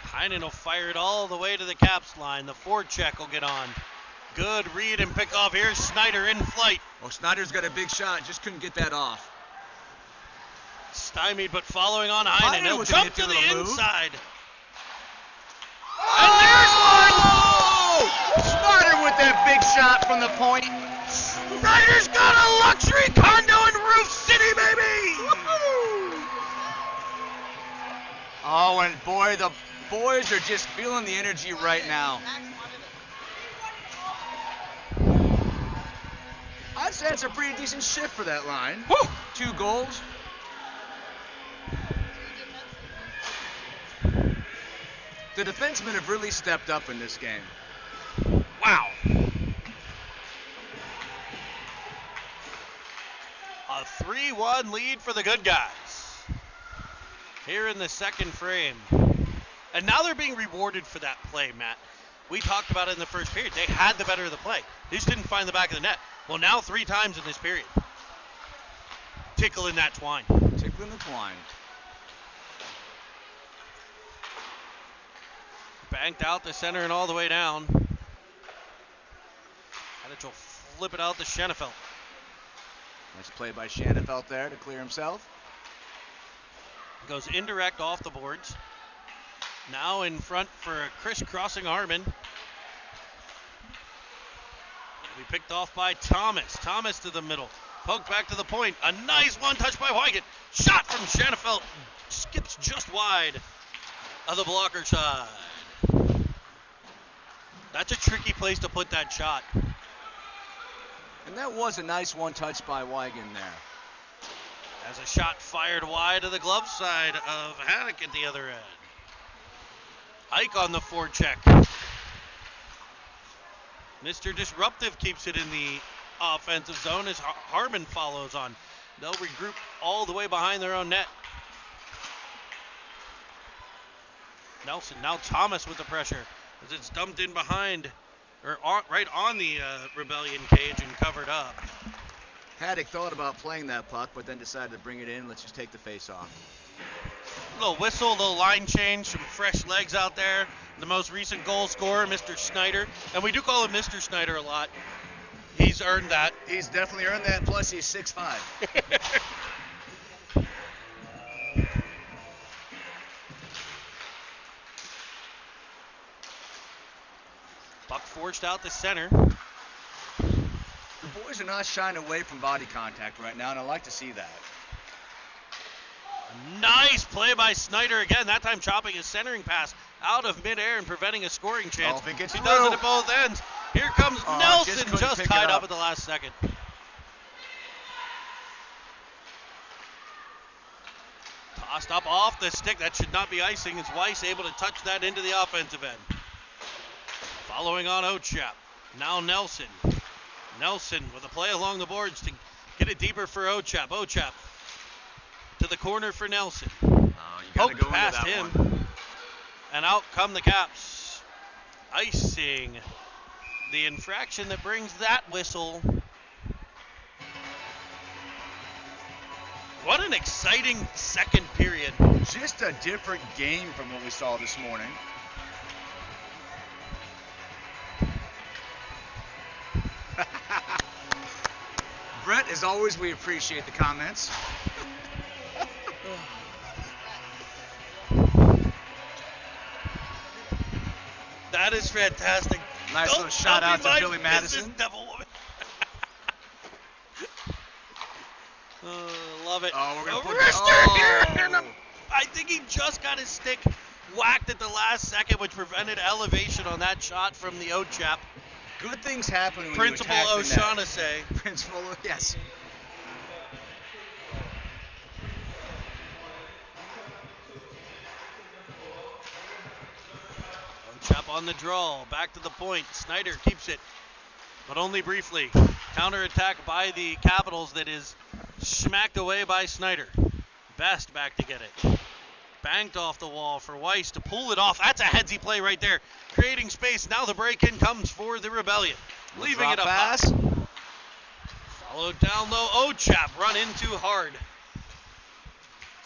[SPEAKER 1] Heinen will fire it all the way to the Caps line. The forecheck will get on. Good read and pick off. Here's Snyder in flight.
[SPEAKER 2] Oh, Snyder's got a big shot. Just couldn't get that off.
[SPEAKER 1] Stymied, but following on Heinen.
[SPEAKER 2] Heinen
[SPEAKER 1] He'll
[SPEAKER 2] with a
[SPEAKER 1] jump
[SPEAKER 2] nifty
[SPEAKER 1] to the
[SPEAKER 2] little move.
[SPEAKER 1] inside.
[SPEAKER 2] And there's one! Snyder with that big shot from the point.
[SPEAKER 1] Snyder's got a luxury condo in Roof City, baby!
[SPEAKER 2] Oh, and boy, the boys are just feeling the energy right now. I'd say it's a pretty decent shift for that line.
[SPEAKER 1] Woo!
[SPEAKER 2] 2 goals. The defensemen have really stepped up in this game.
[SPEAKER 1] Wow. A 3-1 lead for the good guys here in the second frame. And now they're being rewarded for that play, Matt. We talked about it in the first period. They had the better of the play. They just didn't find the back of the net. Well, now 3 times in this period. Tickling that twine.
[SPEAKER 2] Tickling the twine.
[SPEAKER 1] Banked out the center and all the way down. Hadich will flip it out to Schenefeld.
[SPEAKER 2] Nice play by Schenefeld there to clear himself.
[SPEAKER 1] Goes indirect off the boards. Now in front for a crisscrossing Harmon. Be picked off by Thomas. Thomas to the middle. Poke back to the point. A nice one touch by Weigand. Shot from Schenefeld. Skips just wide of the blocker side. That's a tricky place to put that shot.
[SPEAKER 2] And that was a nice one touch by Weigand there.
[SPEAKER 1] As a shot fired wide to the glove side of Haddock at the other end. Ike on the forecheck. Mr. Disruptive keeps it in the offensive zone as Harmon follows on. They'll regroup all the way behind their own net. Nelson, now Thomas with the pressure as it's dumped in behind, or right on the Rebellion cage and covered up.
[SPEAKER 2] Haddock thought about playing that puck, but then decided to bring it in. Let's just take the face off.
[SPEAKER 1] Little whistle, little line change, some fresh legs out there. The most recent goal scorer, Mr. Snyder. And we do call him Mr. Snyder a lot. He's earned that.
[SPEAKER 2] He's definitely earned that, plus he's 6'5".
[SPEAKER 1] Puck forced out the center.
[SPEAKER 2] The boys are not shying away from body contact right now, and I like to see that.
[SPEAKER 1] Nice play by Snyder again, that time chopping his centering pass out of midair and preventing a scoring chance.
[SPEAKER 2] Oh, if it gets
[SPEAKER 1] he
[SPEAKER 2] through.
[SPEAKER 1] does it at both ends. Here comes Nelson, just tied up at the last second. Tossed up off the stick, that should not be icing. As Weiss able to touch that into the offensive end. Following on Ochap. Now Nelson. Nelson with a play along the boards to get it deeper for Ochap. Ochap to the corner for Nelson.
[SPEAKER 2] You gotta
[SPEAKER 1] Poked
[SPEAKER 2] go
[SPEAKER 1] past
[SPEAKER 2] into that
[SPEAKER 1] him.
[SPEAKER 2] one.
[SPEAKER 1] And out come the Caps. Icing the infraction that brings that whistle. What an exciting second period.
[SPEAKER 2] Just a different game from what we saw this morning. Brett, as always, we appreciate the comments.
[SPEAKER 1] That is fantastic.
[SPEAKER 2] Nice little shout out to Billy Madison.
[SPEAKER 1] Devil woman. Love it.
[SPEAKER 2] Oh, we're gonna put
[SPEAKER 1] wrister here. And I think he just got his stick whacked at the last second, which prevented elevation on that shot from the Ochap.
[SPEAKER 2] Good things happen when
[SPEAKER 1] Principal
[SPEAKER 2] you attack the net.
[SPEAKER 1] O'Shaughnessy.
[SPEAKER 2] Principal, yes.
[SPEAKER 1] Ochap on the draw, back to the point. Snyder keeps it, but only briefly. Counterattack by the Capitals that is smacked away by Snyder. Best back to get it. Banked off the wall for Weiss to pull it off. That's a headsy play right there. Creating space. Now the break-in comes for the Rebellion. Leaving it up.
[SPEAKER 2] Pass.
[SPEAKER 1] Followed down low. Ochap run in too hard.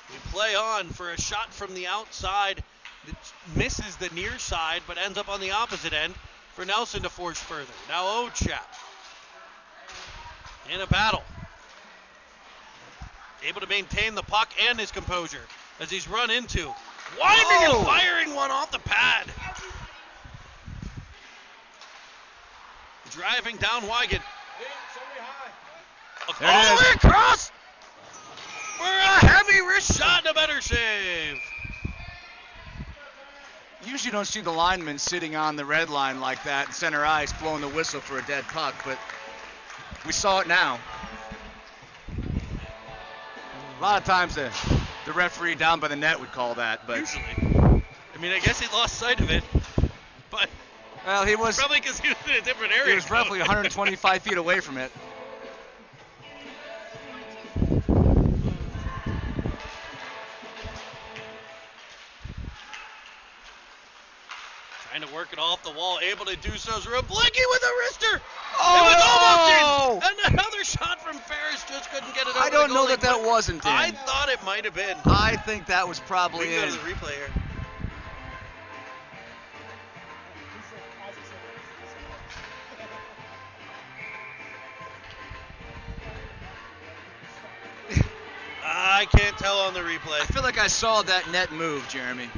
[SPEAKER 1] We play on for a shot from the outside. It misses the near side, but ends up on the opposite end for Nelson to force further. Now Ochap in a battle. Able to maintain the puck and his composure as he's run into. Winding and firing one off the pad. Driving down Weigand. All the way across. For a heavy wrist shot and a better save.
[SPEAKER 2] Usually don't see the lineman sitting on the red line like that in center ice blowing the whistle for a dead puck, but we saw it now. A lot of times the referee down by the net would call that, but
[SPEAKER 1] usually. I mean, I guess he lost sight of it, but
[SPEAKER 2] well, he was
[SPEAKER 1] probably because he was in a different area.
[SPEAKER 2] He was roughly 125 feet away from it.
[SPEAKER 1] Trying to work it off the wall, able to do so is Rublicki with a wrister.
[SPEAKER 2] Oh,
[SPEAKER 1] It was
[SPEAKER 2] no!
[SPEAKER 1] almost in. And another shot from Ferris, just couldn't get it over
[SPEAKER 2] I don't
[SPEAKER 1] the
[SPEAKER 2] know
[SPEAKER 1] goalie,
[SPEAKER 2] that
[SPEAKER 1] but
[SPEAKER 2] wasn't in.
[SPEAKER 1] I thought it might have been.
[SPEAKER 2] I think that was
[SPEAKER 1] We
[SPEAKER 2] probably
[SPEAKER 1] can go
[SPEAKER 2] in.
[SPEAKER 1] to the replay here. I can't tell on the replay.
[SPEAKER 2] I feel like I saw that net move, Jeremy.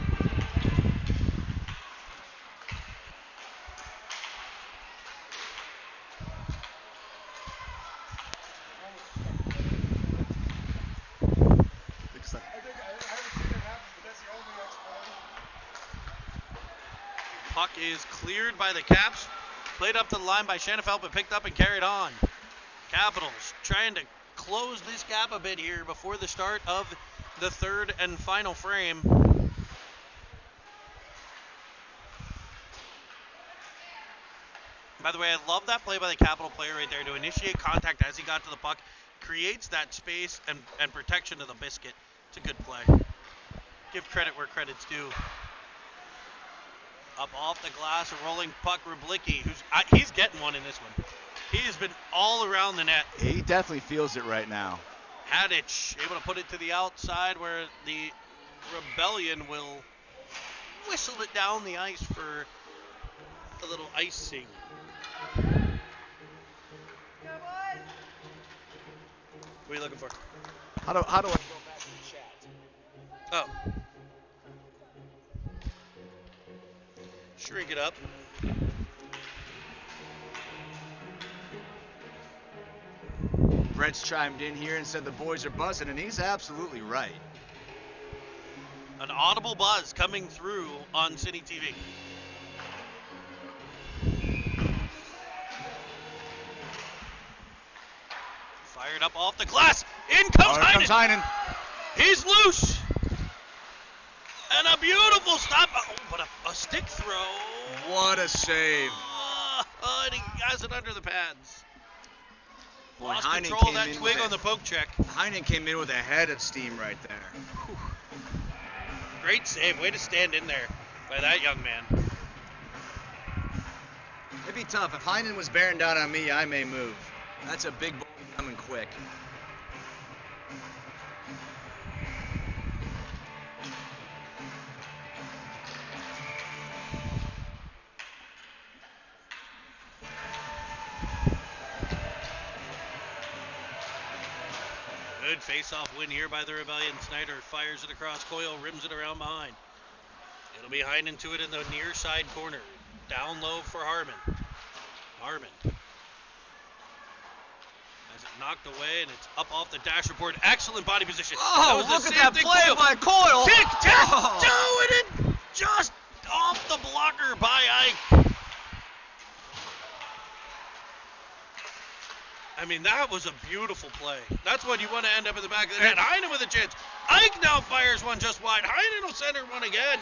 [SPEAKER 1] Puck is cleared by the Caps. Played up to the line by Shanafelt, but picked up and carried on. Capitals trying to close this gap a bit here before the start of the third and final frame. By the way, I love that play by the Capital player right there to initiate contact as he got to the puck. Creates that space and protection of the biscuit. It's a good play. Give credit where credit's due. Up off the glass, a rolling puck, Rublicki, he's getting one in this one. He has been all around the net.
[SPEAKER 2] He definitely feels it right now.
[SPEAKER 1] Hadich able to put it to the outside where the Rebellion will whistle it down the ice for a little icing. What are you looking for?
[SPEAKER 2] How do I go back to the chat?
[SPEAKER 1] Oh. Shrink it up.
[SPEAKER 2] Brett's chimed in here and said the boys are buzzing, and he's absolutely right.
[SPEAKER 1] An audible buzz coming through on City TV. Fired up off the glass. In comes Heinen. He's loose. And a beautiful stop. Oh, what a stick throw.
[SPEAKER 2] What a save.
[SPEAKER 1] And he has it under the pads.
[SPEAKER 2] Boy,
[SPEAKER 1] Lost
[SPEAKER 2] Heinen
[SPEAKER 1] control of
[SPEAKER 2] came
[SPEAKER 1] that
[SPEAKER 2] in
[SPEAKER 1] twig
[SPEAKER 2] with
[SPEAKER 1] on the poke check.
[SPEAKER 2] Heinen came in with a head of steam right there.
[SPEAKER 1] Whew. Great save. Way to stand in there by that young man.
[SPEAKER 2] It'd be tough. If Heinen was bearing down on me, I may move. That's a big ball coming quick.
[SPEAKER 1] Good face-off win here by the Rebellion. Snyder fires it across Coyle, rims it around behind. It'll be Heinen to it in the near side corner. Down low for Harmon. Harmon has it knocked away, and it's up off the dash report. Excellent body position.
[SPEAKER 2] Oh, look at that play by Coyle.
[SPEAKER 1] Tic-tac-toe, and it just off the blocker by Ike. I mean, that was a beautiful play. That's what you want to end up in the back of the net. Heinen with a chance. Ike now fires one just wide. Heinen will center one again.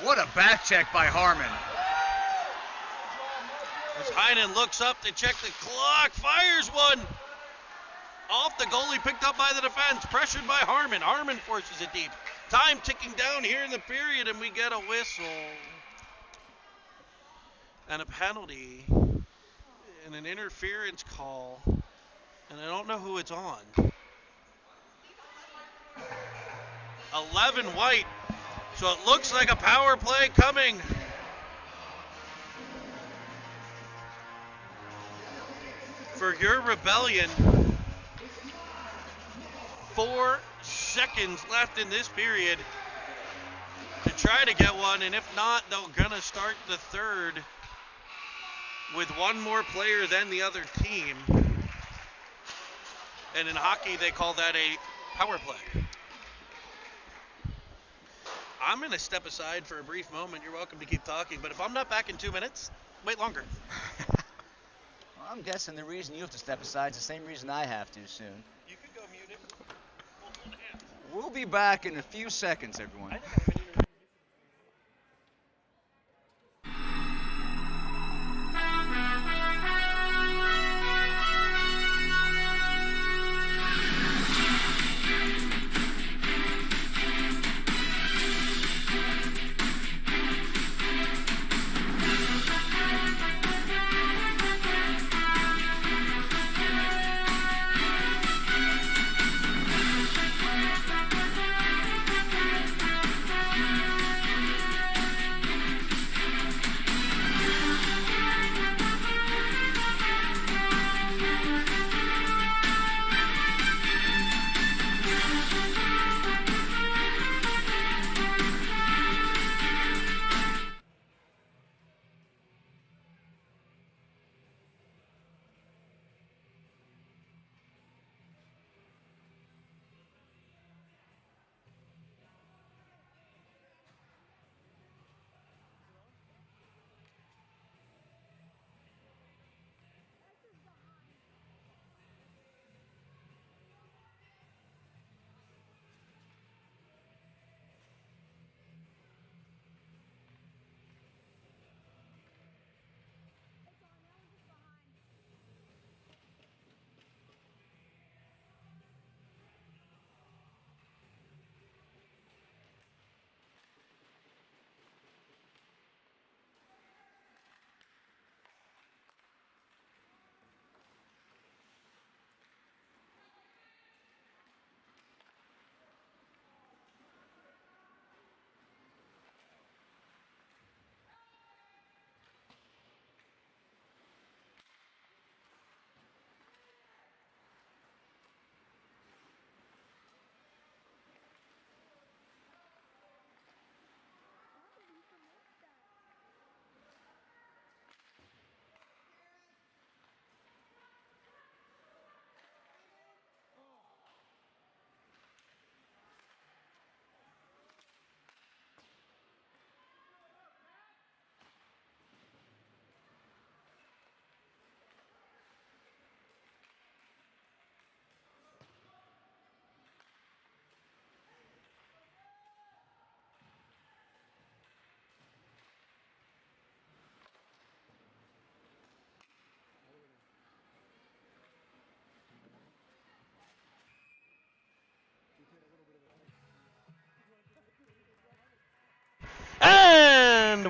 [SPEAKER 2] What a back check by Harmon.
[SPEAKER 1] As Heinen looks up to check the clock, fires one. Off the goalie, picked up by the defense, pressured by Harmon. Harmon forces it deep. Time ticking down here in the period, and we get a whistle. And a penalty, and an interference call, and I don't know who it's on. 11 white, so it looks like a power play coming. For your Rebellion, 4 seconds left in this period to try to get one, and if not, they're gonna start the third with one more player than the other team. And in hockey, they call that a power play. I'm going to step aside for a brief moment. You're welcome to keep talking, but if I'm not back in 2 minutes, wait longer.
[SPEAKER 2] Well, I'm guessing the reason you have to step aside is the same reason I have to soon.
[SPEAKER 1] You can go mute him.
[SPEAKER 2] We'll be back in a few seconds, everyone.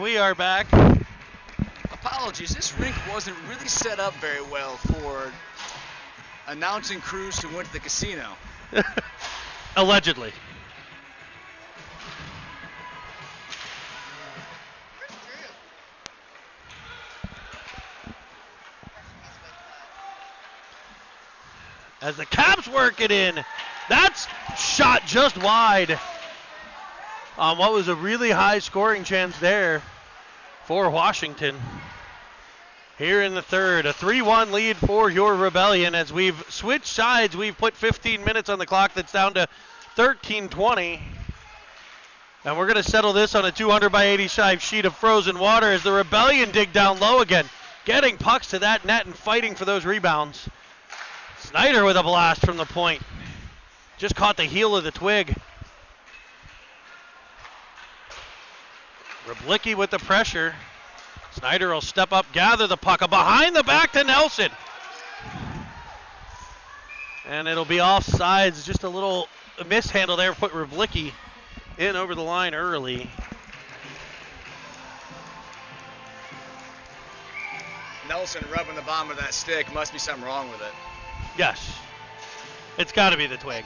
[SPEAKER 1] we are back.
[SPEAKER 2] Apologies, this rink wasn't really set up very well for announcing crews who went to the casino.
[SPEAKER 1] Allegedly. As the Caps work it in. That's shot just wide. On what was a really high scoring chance there for Washington. Here in the third, a 3-1 lead for your Rebellion. As we've switched sides, we've put 15 minutes on the clock. That's down to 13:20. And we're going to settle this on a 200 by 85 sheet of frozen water as the Rebellion dig down low again, getting pucks to that net and fighting for those rebounds. Snyder with a blast from the point. Just caught the heel of the twig. Ryblicki with the pressure. Snyder will step up, gather the puck. Behind the back to Nelson. And it'll be offsides. Just a little mishandle there. Put Ryblicki in over the line early.
[SPEAKER 2] Nelson rubbing the bottom of that stick. Must be something wrong with it.
[SPEAKER 1] Yes. It's got to be the twig.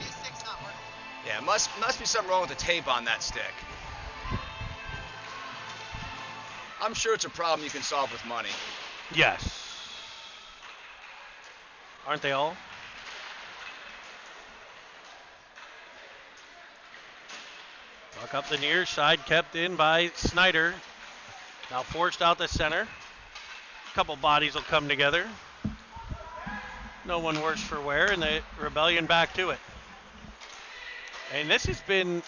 [SPEAKER 2] Yeah, must be something wrong with the tape on that stick. I'm sure it's a problem you can solve with money.
[SPEAKER 1] Yes. Aren't they all? Puck up the near side, kept in by Snyder. Now forced out the center. A couple bodies will come together. No one worse for wear, and the Rebellion back to it. And this has been,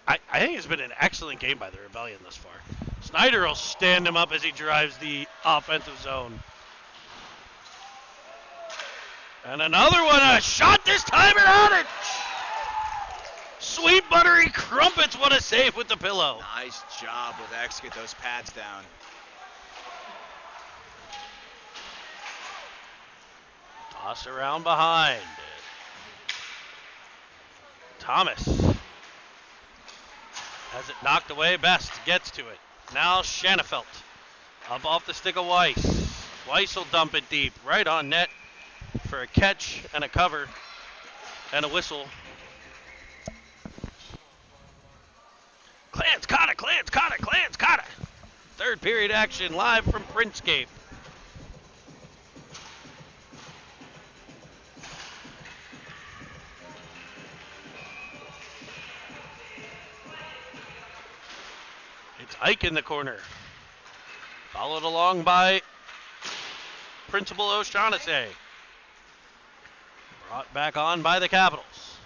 [SPEAKER 1] I think it's been an excellent game by the Rebellion thus far. Snyder will stand him up as he drives the offensive zone. And another one, a shot this time at Honich. Sweet buttery crumpets, what a save with the pillow.
[SPEAKER 2] Nice job with X, get those pads down.
[SPEAKER 1] Toss around behind. Thomas has it knocked away. Best gets to it. Now Shanafelt up off the stick of Weiss. Weiss will dump it deep, right on net for a catch and a cover and a whistle. Clans caught it, Clans caught it, Clans caught it. Third period action live from Printscape. Ike in the corner. Followed along by Principal O'Shaughnessy. Brought back on by the Capitals.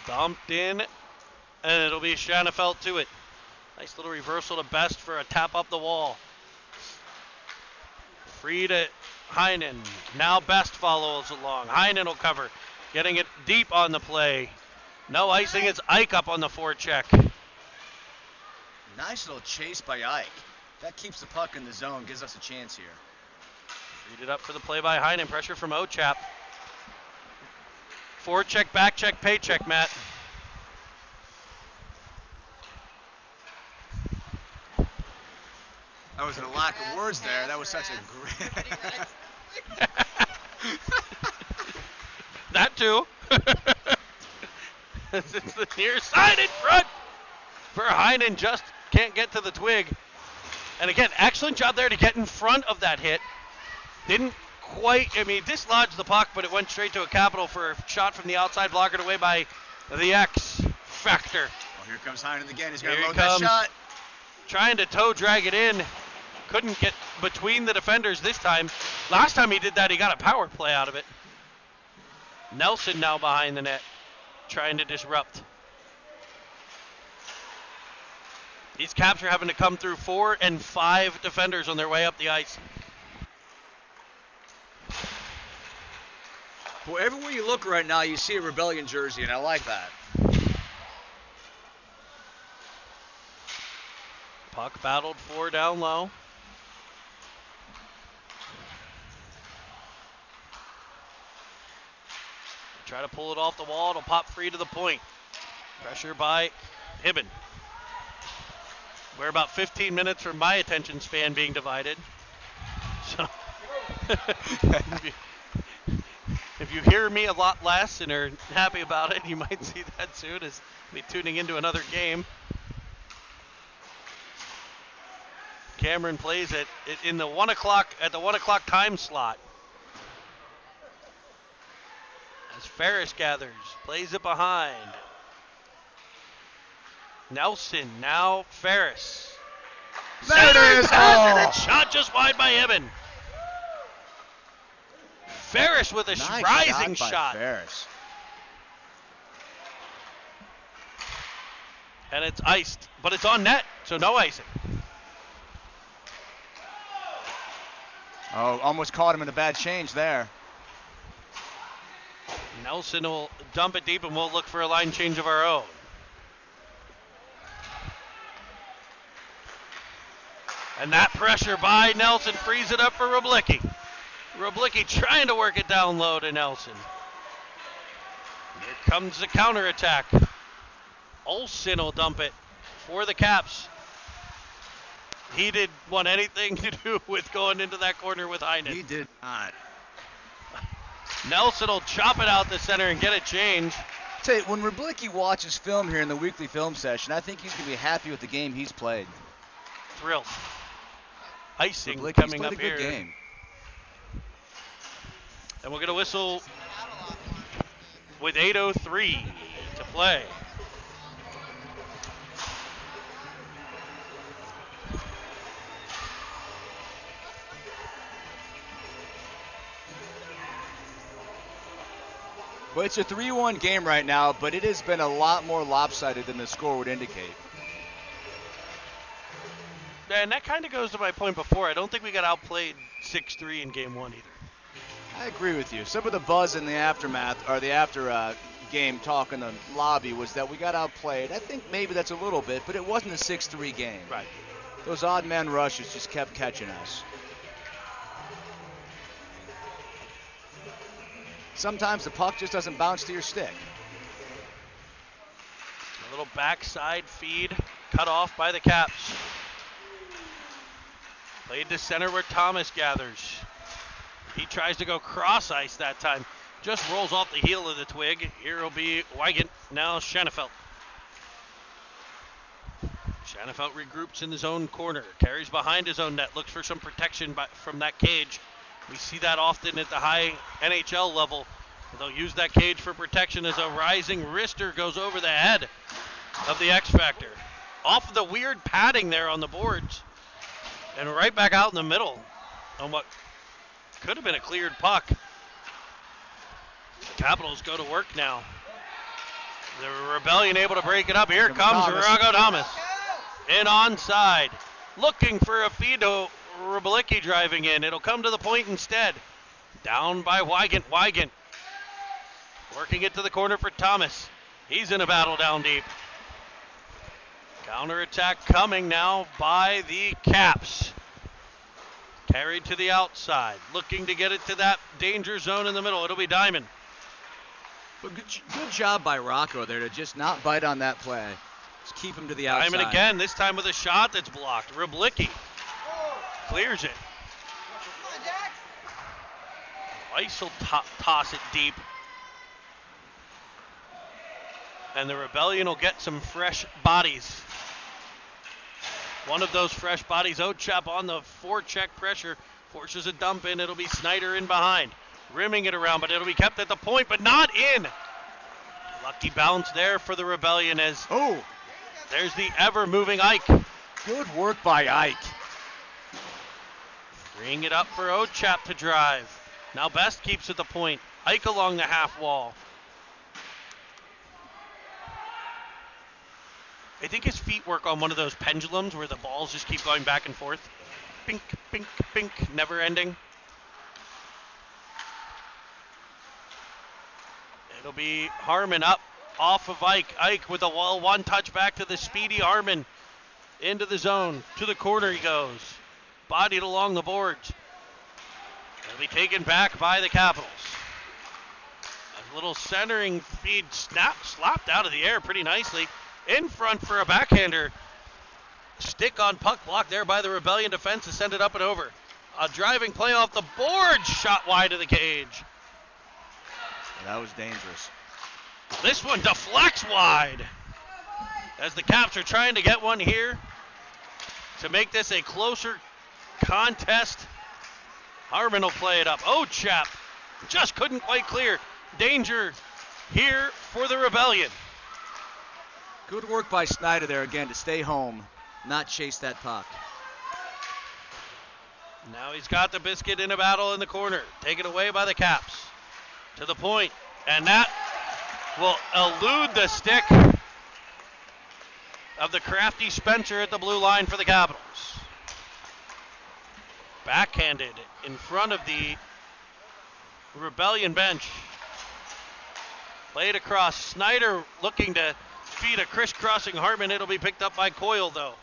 [SPEAKER 1] Dumped in, and it'll be Shanafelt to it. Nice little reversal to Best for a tap up the wall. Free to Heinen. Now Best follows along. Heinen will cover. Getting it deep on the play. No icing. It's Ike up on the forecheck.
[SPEAKER 2] Nice little chase by Ike. That keeps the puck in the zone, gives us a chance here.
[SPEAKER 1] Read it up for the play by Heinen. Pressure from Ochap. Forecheck, back check, paycheck, Matt.
[SPEAKER 2] That was a lack of words there. That was such a great...
[SPEAKER 1] That too. It's the near side in front for Heinen. Just can't get to the twig. And again, excellent job there to get in front of that hit. Didn't quite, dislodged the puck, but it went straight to a Capital for a shot from the outside, blockered away by the X Factor.
[SPEAKER 2] Well, here comes Heinen again. He's going
[SPEAKER 1] Here
[SPEAKER 2] to
[SPEAKER 1] he
[SPEAKER 2] load that shot.
[SPEAKER 1] Trying to toe drag it in. Couldn't get between the defenders this time. Last time he did that, he got a power play out of it. Nelson now behind the net, trying to disrupt. These Caps are having to come through 4 and 5 defenders on their way up the ice.
[SPEAKER 2] Well, everywhere you look right now, you see a Rebellion jersey, and I like that.
[SPEAKER 1] Puck battled for down low. try to pull it off the wall. It'll pop free to the point. Pressure by Hibben. We're about 15 minutes from my attention span being divided. So if you hear me a lot less and are happy about it, you might see that soon as me tuning into another game. Cameron plays it in the 1 o'clock at the 1 o'clock time slot. As Ferris gathers, plays it behind. Nelson, now Ferris.
[SPEAKER 2] There it is!
[SPEAKER 1] And it's shot just wide by Eben. Ferris with a
[SPEAKER 2] Nice
[SPEAKER 1] rising
[SPEAKER 2] shot.
[SPEAKER 1] shot.
[SPEAKER 2] By Ferris.
[SPEAKER 1] And it's iced, but it's on net, so no icing.
[SPEAKER 2] Oh, almost caught him in a bad change there.
[SPEAKER 1] Nelson will dump it deep, and we'll look for a line change of our own. And that pressure by Nelson frees it up for Roblicki. Roblicki trying to work it down low to Nelson. Here comes the counterattack. Olsen will dump it for the Caps. He didn't want anything to do with going into that corner with Heinen.
[SPEAKER 2] He did not.
[SPEAKER 1] Nelson will chop it out the center and get a change.
[SPEAKER 2] Tell you, when Roblicki watches film here in the weekly film session, I think he's going to be happy with the game he's played.
[SPEAKER 1] Thrilled. Icing
[SPEAKER 2] Roblicki's
[SPEAKER 1] coming
[SPEAKER 2] played
[SPEAKER 1] up
[SPEAKER 2] a good
[SPEAKER 1] here.
[SPEAKER 2] game.
[SPEAKER 1] And we're going to whistle with 8:03 to play.
[SPEAKER 2] Well, it's a 3-1 game right now, but it has been a lot more lopsided than the score would indicate.
[SPEAKER 1] And that kind of goes to my point before. I don't think we got outplayed 6-3 in game one either.
[SPEAKER 2] I agree with you. Some of the buzz in the aftermath, or the after game talk in the lobby, was that we got outplayed. I think maybe that's a little bit, but it wasn't a 6-3 game.
[SPEAKER 1] Right.
[SPEAKER 2] Those odd man rushes just kept catching us. Sometimes the puck just doesn't bounce to your stick.
[SPEAKER 1] A little backside feed cut off by the Caps. Played to center where Thomas gathers. He tries to go cross ice that time. Just rolls off the heel of the twig. Here will be Weigand. Now Schanefeld. Schanefeld regroups in his own corner. Carries behind his own net. Looks for some protection from that cage. We see that often at the high NHL level. They'll use that cage for protection as a rising wrister goes over the head of the X Factor. Off the weird padding there on the boards. And right back out in the middle on what could have been a cleared puck. The Capitals go to work now. The Rebellion able to break it up. Here comes Rago Thomas. In onside. Looking for a feed to Roblicki driving in. It'll come to the point instead. Down by Weigand. Weigand working it to the corner for Thomas. He's in a battle down deep. Counterattack coming now by the Caps. Carried to the outside. Looking to get it to that danger zone in the middle. It'll be Diamond.
[SPEAKER 2] But good job by Rocco there to just not bite on that play. Just keep him to the outside.
[SPEAKER 1] Diamond again, this time with a shot that's blocked. Roblicki clears it. Weiss will toss it deep. And the Rebellion will get some fresh bodies. One of those fresh bodies, Ochap on the forecheck pressure, forces a dump in. It'll be Snyder in behind. Rimming it around, but it'll be kept at the point, but not in. Lucky bounce there for the Rebellion as there's the ever-moving Ike.
[SPEAKER 2] Good work by Ike.
[SPEAKER 1] Freeing it up for Ochap to drive. Now Best keeps at the point. Ike along the half wall. I think his feet work on one of those pendulums where the balls just keep going back and forth. Bink, bink, bink, never ending. It'll be Harmon up off of Ike. Ike with a one touch back to the speedy Harmon. Into the zone. To the corner he goes. Bodied along the boards. It'll be taken back by the Capitals. As Little centering feed slapped out of the air pretty nicely. In front for a backhander. Stick on puck block there by the Rebellion defense to send it up and over. A driving play off the board, shot wide of the cage.
[SPEAKER 2] That was dangerous.
[SPEAKER 1] This one deflects wide. As the Caps are trying to get one here to make this a closer contest. Harmon will play it up. Oh, chap. Just couldn't quite clear. Danger here for the Rebellion.
[SPEAKER 2] Good work by Snyder there again to stay home, not chase that puck.
[SPEAKER 1] Now he's got the biscuit in a battle in the corner. Taken away by the Caps. To the point. And that will elude the stick of the crafty Spencer at the blue line for the Capitals. Backhanded in front of the Rebellion bench. Played across. Snyder looking to feed a crisscrossing Hartman. It'll be picked up by Coyle, though.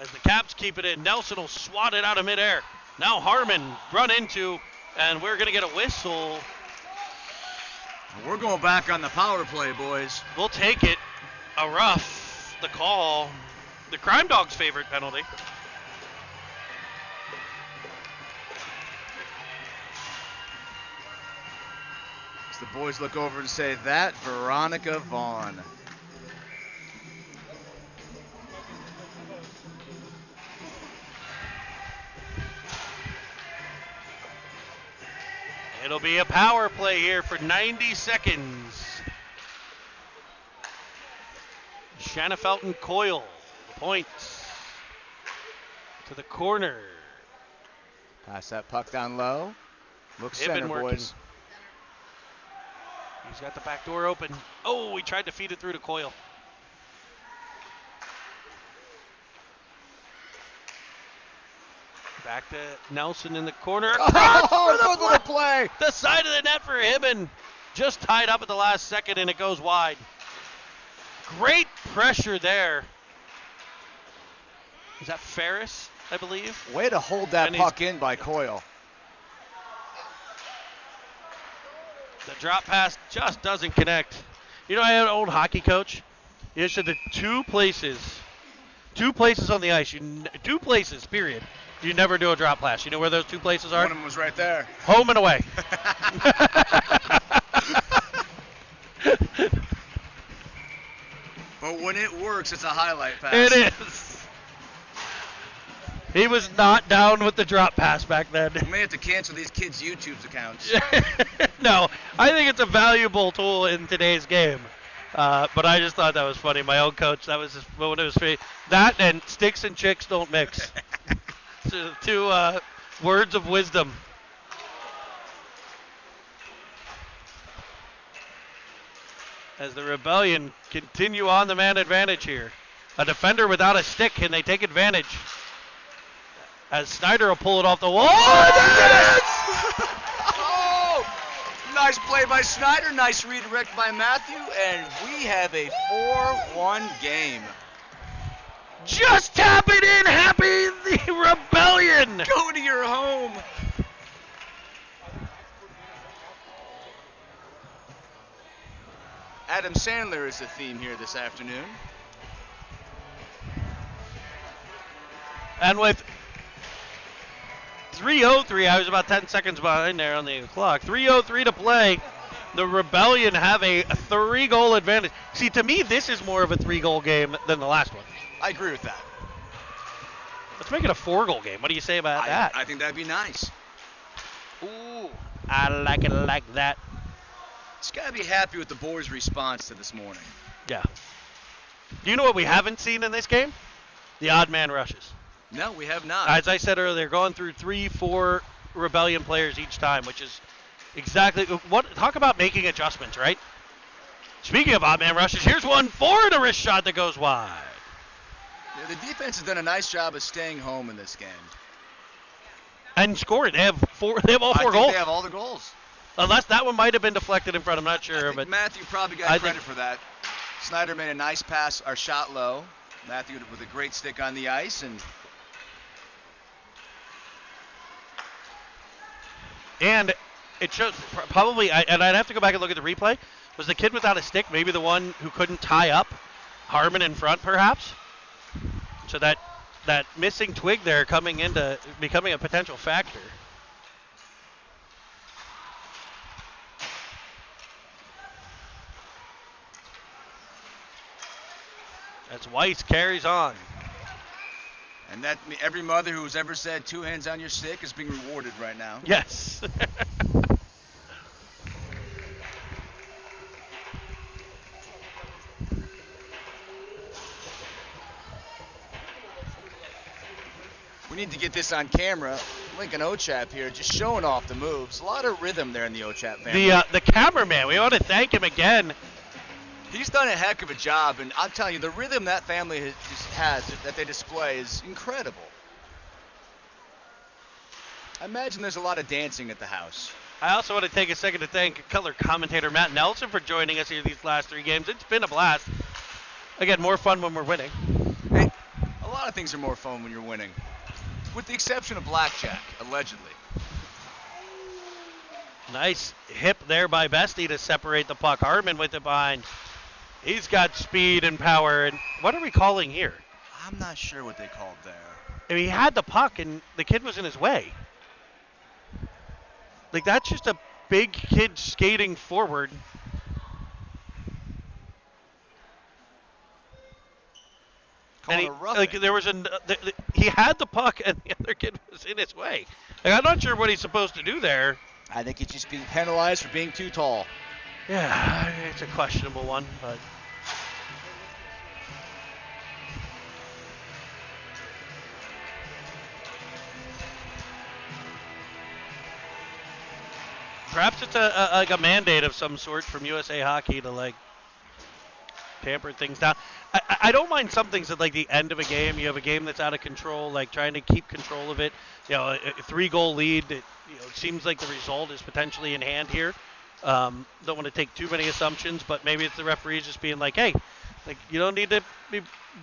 [SPEAKER 1] As the Caps keep it in, Nelson will swat it out of midair. Now Harmon run into, and we're going to get a whistle.
[SPEAKER 2] We're going back on the power play, boys.
[SPEAKER 1] We'll take it. A rough, the call. The Crime Dog's favorite penalty.
[SPEAKER 2] As the boys look over and say, that Veronica Vaughn.
[SPEAKER 1] It'll be a power play here for 90 seconds. Shanafelton Coyle, the points to the corner.
[SPEAKER 2] Pass that puck down low. Look
[SPEAKER 1] They've been
[SPEAKER 2] center,
[SPEAKER 1] working.
[SPEAKER 2] boys.
[SPEAKER 1] He's got the back door open. Oh, he tried to feed it through to Coyle. Back to Nelson in the corner.
[SPEAKER 2] Oh, good little play.
[SPEAKER 1] The side of the net for him, and just tied up at the last second, and it goes wide. Great pressure there. Is that Ferris, I believe?
[SPEAKER 2] Way to hold that
[SPEAKER 1] And
[SPEAKER 2] puck in by Coyle.
[SPEAKER 1] The drop pass just doesn't connect. You know, I had an old hockey coach. He said the two places on the ice, two places, period. You never do a drop pass. You know where those two places are?
[SPEAKER 2] One of them was right there.
[SPEAKER 1] Home and away.
[SPEAKER 2] But when it works, it's a highlight pass.
[SPEAKER 1] It is. He was not down with the drop pass back then.
[SPEAKER 2] We may have to cancel these kids' YouTube accounts.
[SPEAKER 1] No, I think it's a valuable tool in today's game. But I just thought that was funny. My old coach, that was just one of his favorite. That and sticks and chicks don't mix. Two words of wisdom. As the Rebellion continue on the man advantage here. A defender without a stick, can they take advantage? As Snyder will pull it off the wall.
[SPEAKER 2] Oh, nice play by Snyder. Nice redirect by Matthew. And we have a 4-1 game.
[SPEAKER 1] Just tap it in. Happy the Rebellion.
[SPEAKER 2] Go to your home. Adam Sandler is the theme here this afternoon.
[SPEAKER 1] And with 3:03, I was about 10 seconds behind there on the clock. 3:03 to play. The Rebellion have a 3-goal advantage. See, to me, this is more of a 3-goal game than the last one.
[SPEAKER 2] I agree with that.
[SPEAKER 1] Let's make it a 4-goal game. What do you say about that?
[SPEAKER 2] I think that'd be nice.
[SPEAKER 1] Ooh, I like it like that.
[SPEAKER 2] Just gotta be happy with the boys' response to this morning.
[SPEAKER 1] Yeah. Do you know what we haven't seen in this game? The odd man rushes.
[SPEAKER 2] No, we have not.
[SPEAKER 1] As I said earlier, going through 3-4 Rebellion players each time, which is exactly what. Talk about making adjustments, right? Speaking of odd man rushes, here's one for the wrist shot that goes wide.
[SPEAKER 2] Yeah, the defense has done a nice job of staying home in this game.
[SPEAKER 1] And scored. They have all four
[SPEAKER 2] I think
[SPEAKER 1] goals.
[SPEAKER 2] they have all the goals.
[SPEAKER 1] Unless that one might have been deflected in front. I'm not sure,
[SPEAKER 2] I think
[SPEAKER 1] but
[SPEAKER 2] Matthew probably got credit for that. Snyder made a nice pass, or shot low. Matthew with a great stick on the ice, and
[SPEAKER 1] it shows probably, and I'd have to go back and look at the replay. Was the kid without a stick maybe the one who couldn't tie up Harmon in front, perhaps? So that missing twig there coming into becoming a potential factor. As Weiss carries on.
[SPEAKER 2] And that every mother who's ever said 2 hands on your stick is being rewarded right now.
[SPEAKER 1] Yes.
[SPEAKER 2] We need to get this on camera. Lincoln Ochap here just showing off the moves. A lot of rhythm there in the Ochap family.
[SPEAKER 1] The cameraman, we want to thank him again.
[SPEAKER 2] He's done a heck of a job, and I'm telling you, the rhythm that family has that they display is incredible. I imagine there's a lot of dancing at the house.
[SPEAKER 1] I also want to take a second to thank color commentator Matt Nelson for joining us here these last 3 games. It's been a blast. Again, more fun when we're winning.
[SPEAKER 2] Hey, a lot of things are more fun when you're winning, with the exception of blackjack, allegedly.
[SPEAKER 1] Nice hip there by Bestie to separate the puck. Harmon with it behind. He's got speed and power. And what are we calling here?
[SPEAKER 2] I'm not sure what they called there.
[SPEAKER 1] I mean, he had the puck, and the kid was in his way. Like, that's just a big kid skating forward. And there was he had the puck, and the other kid was in his way. Like, I'm not sure what he's supposed to do there.
[SPEAKER 2] I think he's just being penalized for being too tall.
[SPEAKER 1] Yeah, it's a questionable one, but. Perhaps it's like a mandate of some sort from USA Hockey to like tamper things down. I don't mind some things at like the end of a game. You have a game that's out of control, like trying to keep control of it. You know, a 3-goal lead. It seems like the result is potentially in hand here. Don't want to take too many assumptions, but maybe it's the referees just being like, hey, like you don't need to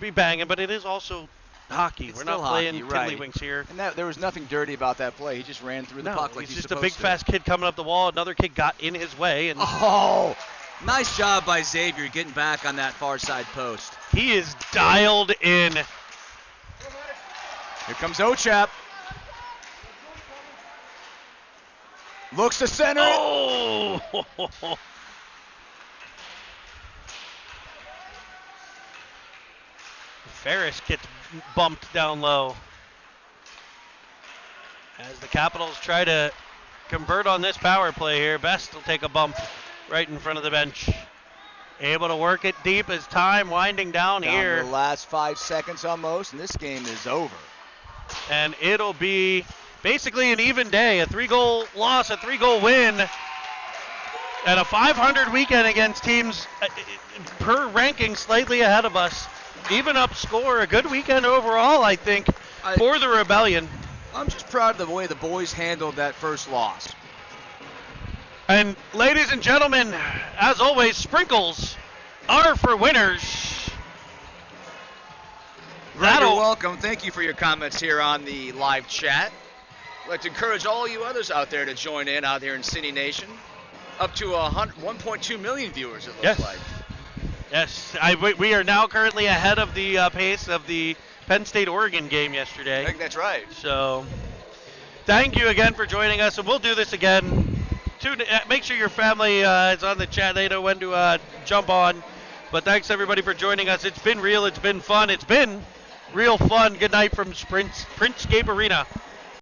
[SPEAKER 1] be banging, but it is also hockey.
[SPEAKER 2] It's
[SPEAKER 1] We're not playing tiddlywinks here.
[SPEAKER 2] And there was nothing dirty about that play. He just ran through the puck like
[SPEAKER 1] he's
[SPEAKER 2] he's
[SPEAKER 1] just a big, fast kid coming up the wall. Another kid got in his way. And
[SPEAKER 2] oh, nice job by Xavier getting back on that far side post.
[SPEAKER 1] He is dialed in.
[SPEAKER 2] Here comes Ochap. Looks to center.
[SPEAKER 1] Oh! Ferris gets bumped down low. As the Capitals try to convert on this power play here, Best will take a bump right in front of the bench. Able to work it deep as time winding down here.
[SPEAKER 2] To the last 5 seconds almost, and this game is over.
[SPEAKER 1] And it'll be basically an even day. A 3-goal loss, a 3-goal win, and a .500 weekend against teams per ranking slightly ahead of us. Even up score, a good weekend overall, I think, for the Rebellion.
[SPEAKER 2] I'm just proud of the way the boys handled that first loss.
[SPEAKER 1] And ladies and gentlemen, as always, sprinkles are for winners.
[SPEAKER 2] Greg, you're welcome. Thank you for your comments here on the live chat. I'd like to encourage all you others out there to join in out here in City Nation. Up to 1.2 million viewers, it looks like.
[SPEAKER 1] Yes, we are now currently ahead of the pace of the Penn State-Oregon game yesterday.
[SPEAKER 2] I think that's right.
[SPEAKER 1] So, thank you again for joining us, and we'll do this again. Make sure your family is on the chat. They know when to jump on. But thanks, everybody, for joining us. It's been real. It's been fun. It's been real fun. Good night from Sprintscape Arena.